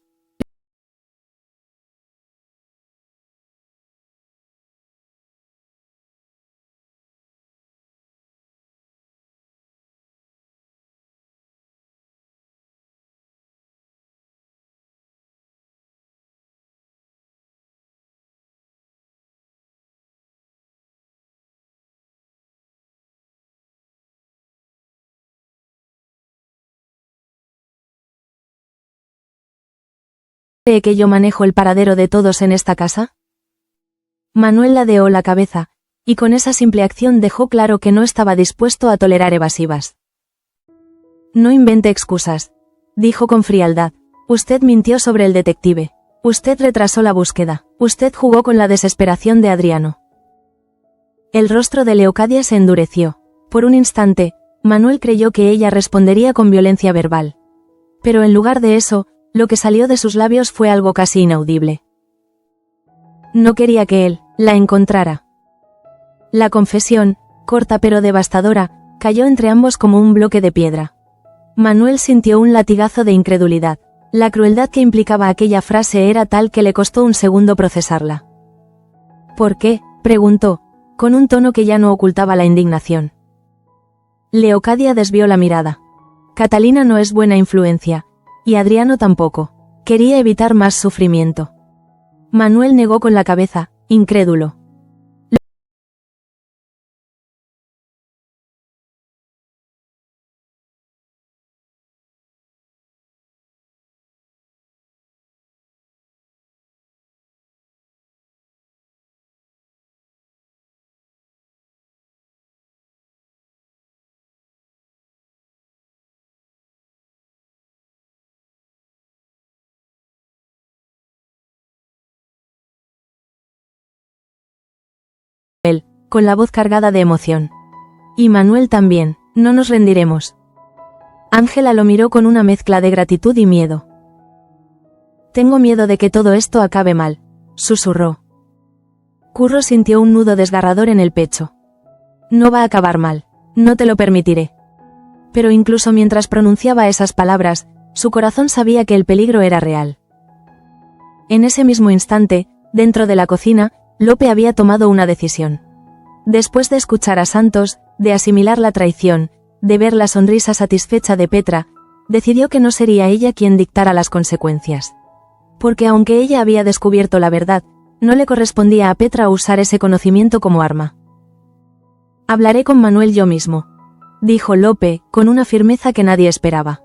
S1: ¿Cree que yo manejo el paradero de todos en esta casa? Manuel ladeó la cabeza, y con esa simple acción dejó claro que no estaba dispuesto a tolerar evasivas. No invente excusas, dijo con frialdad. Usted mintió sobre el detective. Usted retrasó la búsqueda. Usted jugó con la desesperación de Adriano. El rostro de Leocadia se endureció. Por un instante, Manuel creyó que ella respondería con violencia verbal. Pero en lugar de eso, lo que salió de sus labios fue algo casi inaudible. No quería que él la encontrara. La confesión, corta pero devastadora, cayó entre ambos como un bloque de piedra. Manuel sintió un latigazo de incredulidad. La crueldad que implicaba aquella frase era tal que le costó un segundo procesarla. ¿Por qué?, preguntó, con un tono que ya no ocultaba la indignación. Leocadia desvió la mirada. Catalina no es buena influencia, y Adriano tampoco. Quería evitar más sufrimiento. Manuel negó con la cabeza, incrédulo. con la voz cargada de emoción. Y Manuel también, no nos rendiremos. Ángela lo miró con una mezcla de gratitud y miedo. Tengo miedo de que todo esto acabe mal, susurró. Curro sintió un nudo desgarrador en el pecho. No va a acabar mal, no te lo permitiré. Pero incluso mientras pronunciaba esas palabras, su corazón sabía que el peligro era real. En ese mismo instante, dentro de la cocina, Lope había tomado una decisión. Después de escuchar a Santos, de asimilar la traición, de ver la sonrisa satisfecha de Petra, decidió que no sería ella quien dictara las consecuencias. Porque aunque ella había descubierto la verdad, no le correspondía a Petra usar ese conocimiento como arma. Hablaré con Manuel yo mismo, dijo Lope, con una firmeza que nadie esperaba.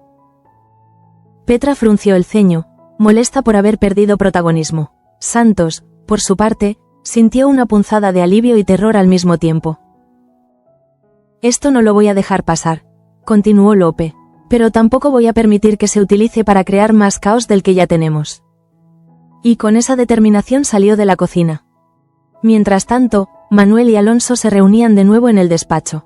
S1: Petra frunció el ceño, molesta por haber perdido protagonismo. Santos, por su parte, sintió una punzada de alivio y terror al mismo tiempo. Esto no lo voy a dejar pasar, continuó Lope, pero tampoco voy a permitir que se utilice para crear más caos del que ya tenemos. Y con esa determinación salió de la cocina. Mientras tanto, Manuel y Alonso se reunían de nuevo en el despacho.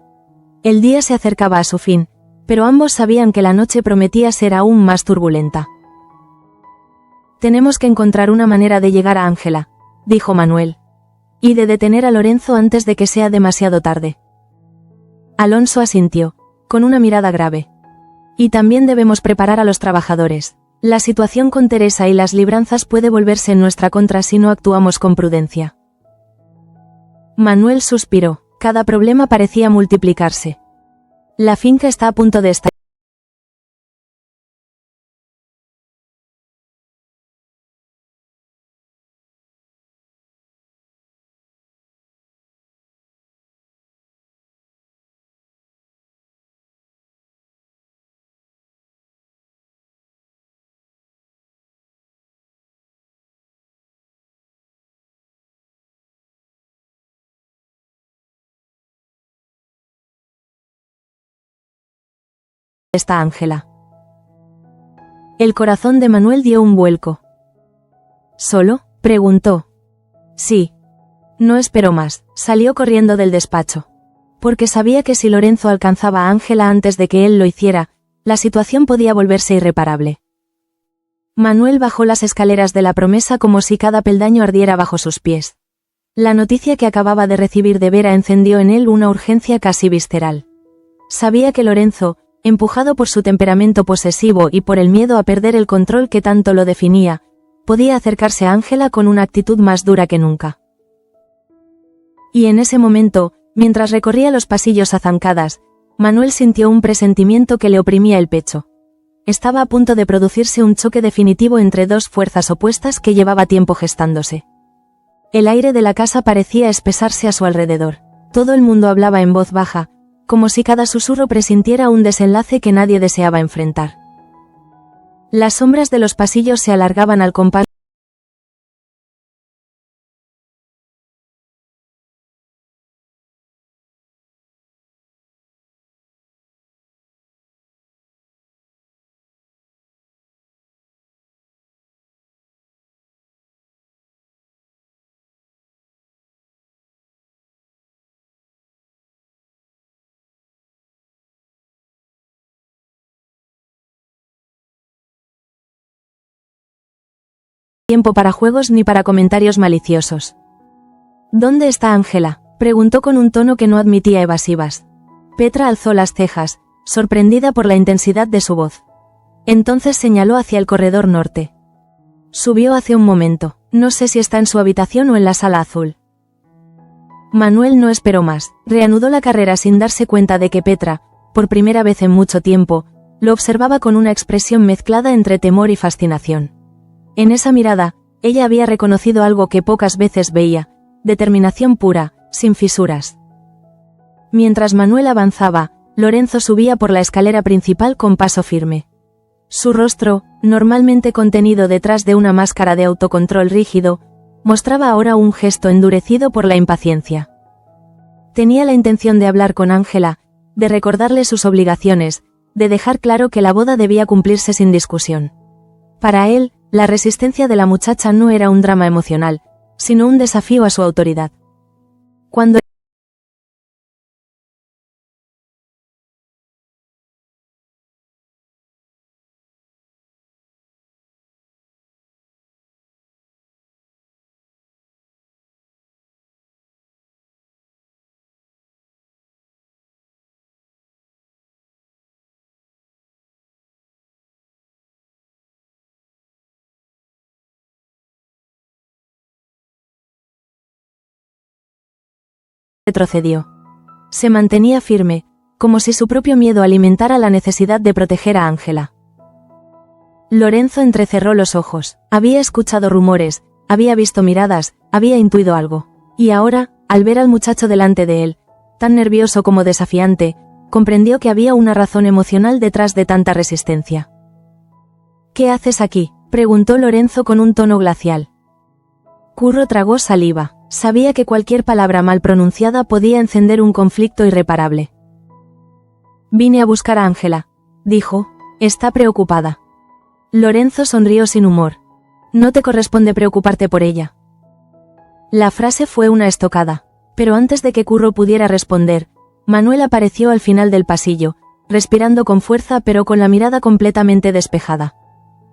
S1: El día se acercaba a su fin, pero ambos sabían que la noche prometía ser aún más turbulenta. Tenemos que encontrar una manera de llegar a Ángela, dijo Manuel. Y de detener a Lorenzo antes de que sea demasiado tarde. Alonso asintió, con una mirada grave. Y también debemos preparar a los trabajadores. La situación con Teresa y las libranzas puede volverse en nuestra contra si no actuamos con prudencia. Manuel suspiró, cada problema parecía multiplicarse. La finca está a punto de estallar. Está Ángela. El corazón de Manuel dio un vuelco. ¿Solo?, preguntó. Sí. No esperó más, salió corriendo del despacho. Porque sabía que si Lorenzo alcanzaba a Ángela antes de que él lo hiciera, la situación podía volverse irreparable. Manuel bajó las escaleras de la promesa como si cada peldaño ardiera bajo sus pies. La noticia que acababa de recibir de Vera encendió en él una urgencia casi visceral. Sabía que Lorenzo, empujado por su temperamento posesivo y por el miedo a perder el control que tanto lo definía, podía acercarse a Ángela con una actitud más dura que nunca. Y en ese momento, mientras recorría los pasillos a zancadas, Manuel sintió un presentimiento que le oprimía el pecho. Estaba a punto de producirse un choque definitivo entre dos fuerzas opuestas que llevaba tiempo gestándose. El aire de la casa parecía espesarse a su alrededor. Todo el mundo hablaba en voz baja, como si cada susurro presintiera un desenlace que nadie deseaba enfrentar. Las sombras de los pasillos se alargaban al compás tiempo para juegos ni para comentarios maliciosos. ¿Dónde está Ángela?, preguntó con un tono que no admitía evasivas. Petra alzó las cejas, sorprendida por la intensidad de su voz. Entonces señaló hacia el corredor norte. Subió hace un momento, no sé si está en su habitación o en la sala azul. Manuel no esperó más, reanudó la carrera sin darse cuenta de que Petra, por primera vez en mucho tiempo, lo observaba con una expresión mezclada entre temor y fascinación. En esa mirada, ella había reconocido algo que pocas veces veía, determinación pura, sin fisuras. Mientras Manuel avanzaba, Lorenzo subía por la escalera principal con paso firme. Su rostro, normalmente contenido detrás de una máscara de autocontrol rígido, mostraba ahora un gesto endurecido por la impaciencia. Tenía la intención de hablar con Ángela, de recordarle sus obligaciones, de dejar claro que la boda debía cumplirse sin discusión. Para él, la resistencia de la muchacha no era un drama emocional, sino un desafío a su autoridad. Cuando retrocedió. Se mantenía firme, como si su propio miedo alimentara la necesidad de proteger a Ángela. Lorenzo entrecerró los ojos. Había escuchado rumores, había visto miradas, había intuido algo. Y ahora, al ver al muchacho delante de él, tan nervioso como desafiante, comprendió que había una razón emocional detrás de tanta resistencia. «¿Qué haces aquí?», preguntó Lorenzo con un tono glacial. Curro tragó saliva. Sabía que cualquier palabra mal pronunciada podía encender un conflicto irreparable. «Vine a buscar a Ángela», dijo. «Está preocupada». Lorenzo sonrió sin humor. «No te corresponde preocuparte por ella». La frase fue una estocada, pero antes de que Curro pudiera responder, Manuel apareció al final del pasillo, respirando con fuerza pero con la mirada completamente despejada.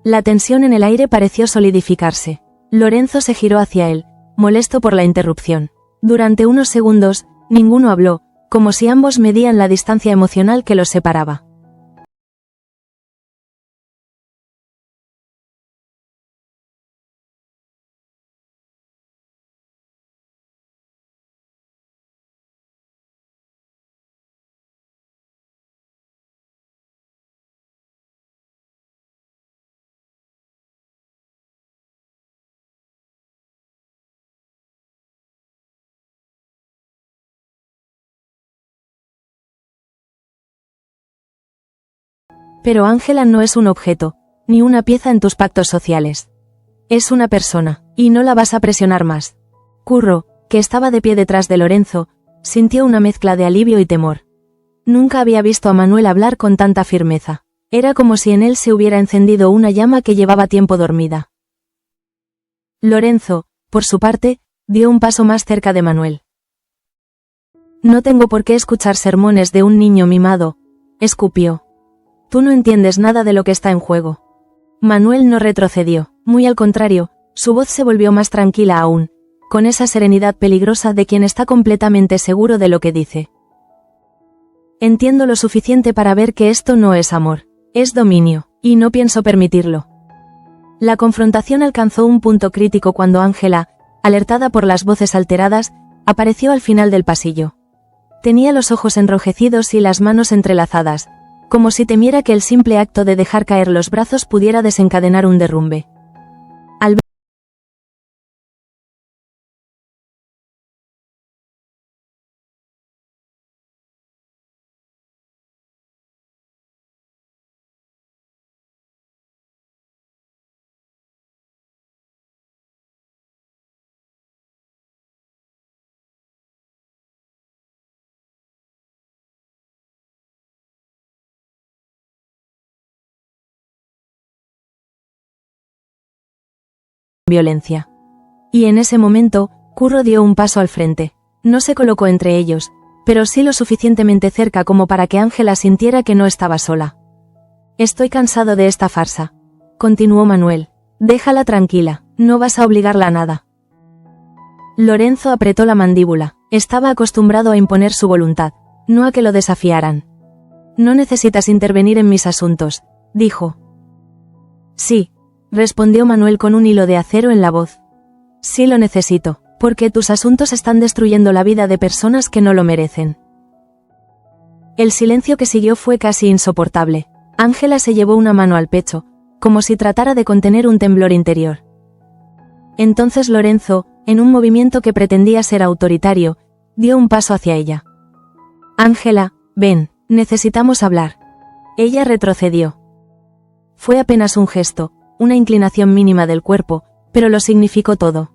S1: La tensión en el aire pareció solidificarse. Lorenzo se giró hacia él, molesto por la interrupción. Durante unos segundos, ninguno habló, como si ambos medían la distancia emocional que los separaba. Pero Ángela no es un objeto, ni una pieza en tus pactos sociales. Es una persona, y no la vas a presionar más. Curro, que estaba de pie detrás de Lorenzo, sintió una mezcla de alivio y temor. Nunca había visto a Manuel hablar con tanta firmeza. Era como si en él se hubiera encendido una llama que llevaba tiempo dormida. Lorenzo, por su parte, dio un paso más cerca de Manuel. «No tengo por qué escuchar sermones de un niño mimado», escupió. «Tú no entiendes nada de lo que está en juego». Manuel no retrocedió, muy al contrario, su voz se volvió más tranquila aún, con esa serenidad peligrosa de quien está completamente seguro de lo que dice. «Entiendo lo suficiente para ver que esto no es amor, es dominio, y no pienso permitirlo». La confrontación alcanzó un punto crítico cuando Ángela, alertada por las voces alteradas, apareció al final del pasillo. Tenía los ojos enrojecidos y las manos entrelazadas, como si temiera que el simple acto de dejar caer los brazos pudiera desencadenar un derrumbe. Al violencia. Y en ese momento, Curro dio un paso al frente. No se colocó entre ellos, pero sí lo suficientemente cerca como para que Ángela sintiera que no estaba sola. «Estoy cansado de esta farsa», continuó Manuel. «Déjala tranquila, no vas a obligarla a nada». Lorenzo apretó la mandíbula. Estaba acostumbrado a imponer su voluntad, no a que lo desafiaran. «No necesitas intervenir en mis asuntos», dijo. «Sí», respondió Manuel con un hilo de acero en la voz. «Sí lo necesito, porque tus asuntos están destruyendo la vida de personas que no lo merecen». El silencio que siguió fue casi insoportable. Ángela se llevó una mano al pecho, como si tratara de contener un temblor interior. Entonces Lorenzo, en un movimiento que pretendía ser autoritario, dio un paso hacia ella. «Ángela, ven, necesitamos hablar». Ella retrocedió. Fue apenas un gesto, una inclinación mínima del cuerpo, pero lo significó todo.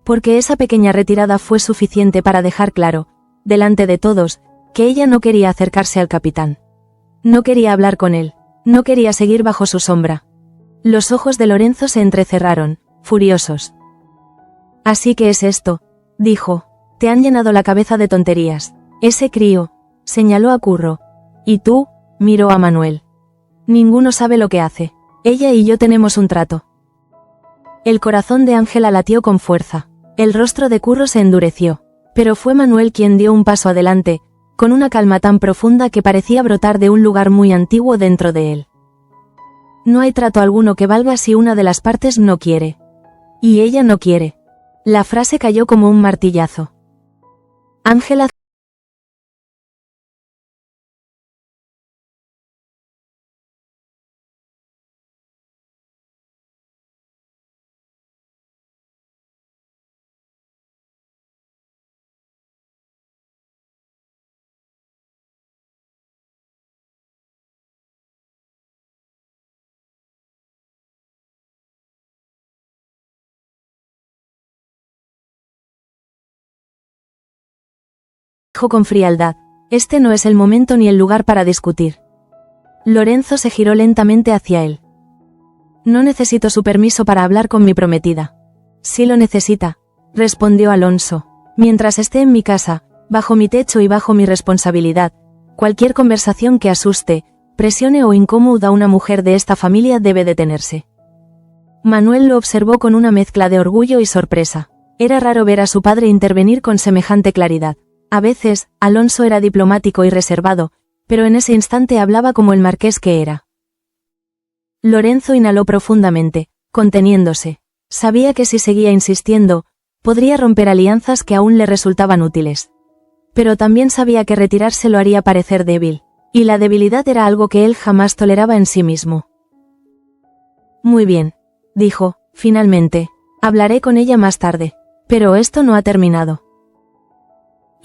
S1: Porque esa pequeña retirada fue suficiente para dejar claro, delante de todos, que ella no quería acercarse al capitán. No quería hablar con él, no quería seguir bajo su sombra. Los ojos de Lorenzo se entrecerraron, furiosos. «Así que es esto», dijo. «Te han llenado la cabeza de tonterías. Ese crío», señaló a Curro. «Y tú», miró a Manuel. «Ninguno sabe lo que hace. Ella y yo tenemos un trato». El corazón de Ángela latió con fuerza. El rostro de Curro se endureció. Pero fue Manuel quien dio un paso adelante, con una calma tan profunda que parecía brotar de un lugar muy antiguo dentro de él. «No hay trato alguno que valga si una de las partes no quiere. Y ella no quiere». La frase cayó como un martillazo. Ángela dijo con frialdad: este no es el momento ni el lugar para discutir. Lorenzo se giró lentamente hacia él. No necesito su permiso para hablar con mi prometida. Sí lo necesita, respondió Alonso. Mientras esté en mi casa, bajo mi techo y bajo mi responsabilidad, cualquier conversación que asuste, presione o incómoda a una mujer de esta familia debe detenerse. Manuel lo observó con una mezcla de orgullo y sorpresa. Era raro ver a su padre intervenir con semejante claridad. A veces, Alonso era diplomático y reservado, pero en ese instante hablaba como el marqués que era. Lorenzo inhaló profundamente, conteniéndose. Sabía que si seguía insistiendo, podría romper alianzas que aún le resultaban útiles. Pero también sabía que retirarse lo haría parecer débil, y la debilidad era algo que él jamás toleraba en sí mismo. Muy bien, dijo, finalmente, hablaré con ella más tarde, pero esto no ha terminado.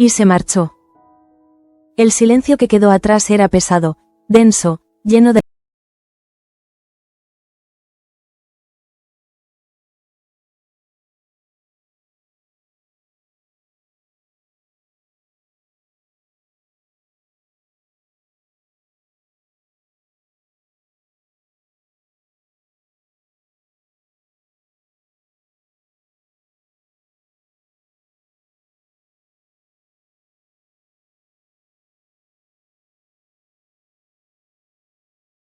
S1: Y se marchó. El silencio que quedó atrás era pesado, denso, lleno de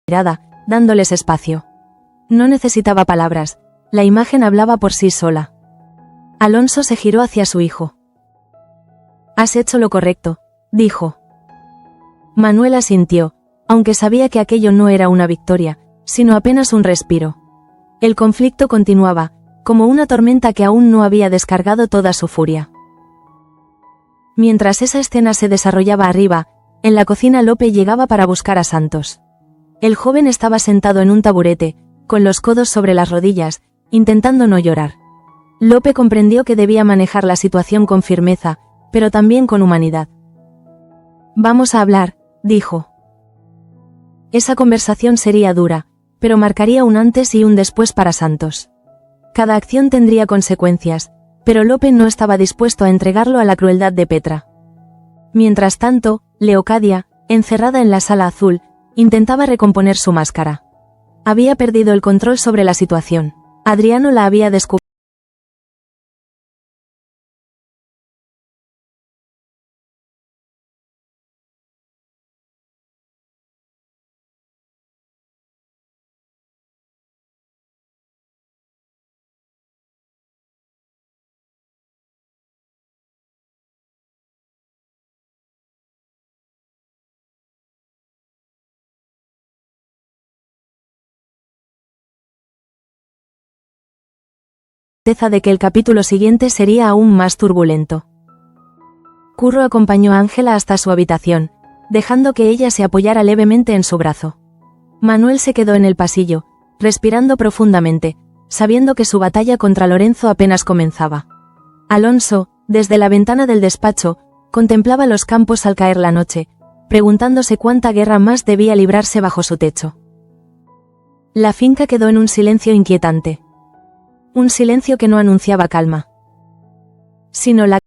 S1: mirada, dándoles espacio. No necesitaba palabras, la imagen hablaba por sí sola. Alonso se giró hacia su hijo. Has hecho lo correcto, dijo. Manuel asintió, aunque sabía que aquello no era una victoria, sino apenas un respiro. El conflicto continuaba, como una tormenta que aún no había descargado toda su furia. Mientras esa escena se desarrollaba arriba, en la cocina Lope llegaba para buscar a Santos. El joven estaba sentado en un taburete, con los codos sobre las rodillas, intentando no llorar. Lope comprendió que debía manejar la situación con firmeza, pero también con humanidad. Vamos a hablar, dijo. Esa conversación sería dura, pero marcaría un antes y un después para Santos. Cada acción tendría consecuencias, pero Lope no estaba dispuesto a entregarlo a la crueldad de Petra. Mientras tanto, Leocadia, encerrada en la sala azul, intentaba recomponer su máscara. Había perdido el control sobre la situación. Adriano la había descubierto. De que el capítulo siguiente sería aún más turbulento. Curro acompañó a Ángela hasta su habitación, dejando que ella se apoyara levemente en su brazo. Manuel se quedó en el pasillo, respirando profundamente, sabiendo que su batalla contra Lorenzo apenas comenzaba. Alonso, desde la ventana del despacho, contemplaba los campos al caer la noche, preguntándose cuánta guerra más debía librarse bajo su techo. La finca quedó en un silencio inquietante. Un silencio que no anunciaba calma, sino la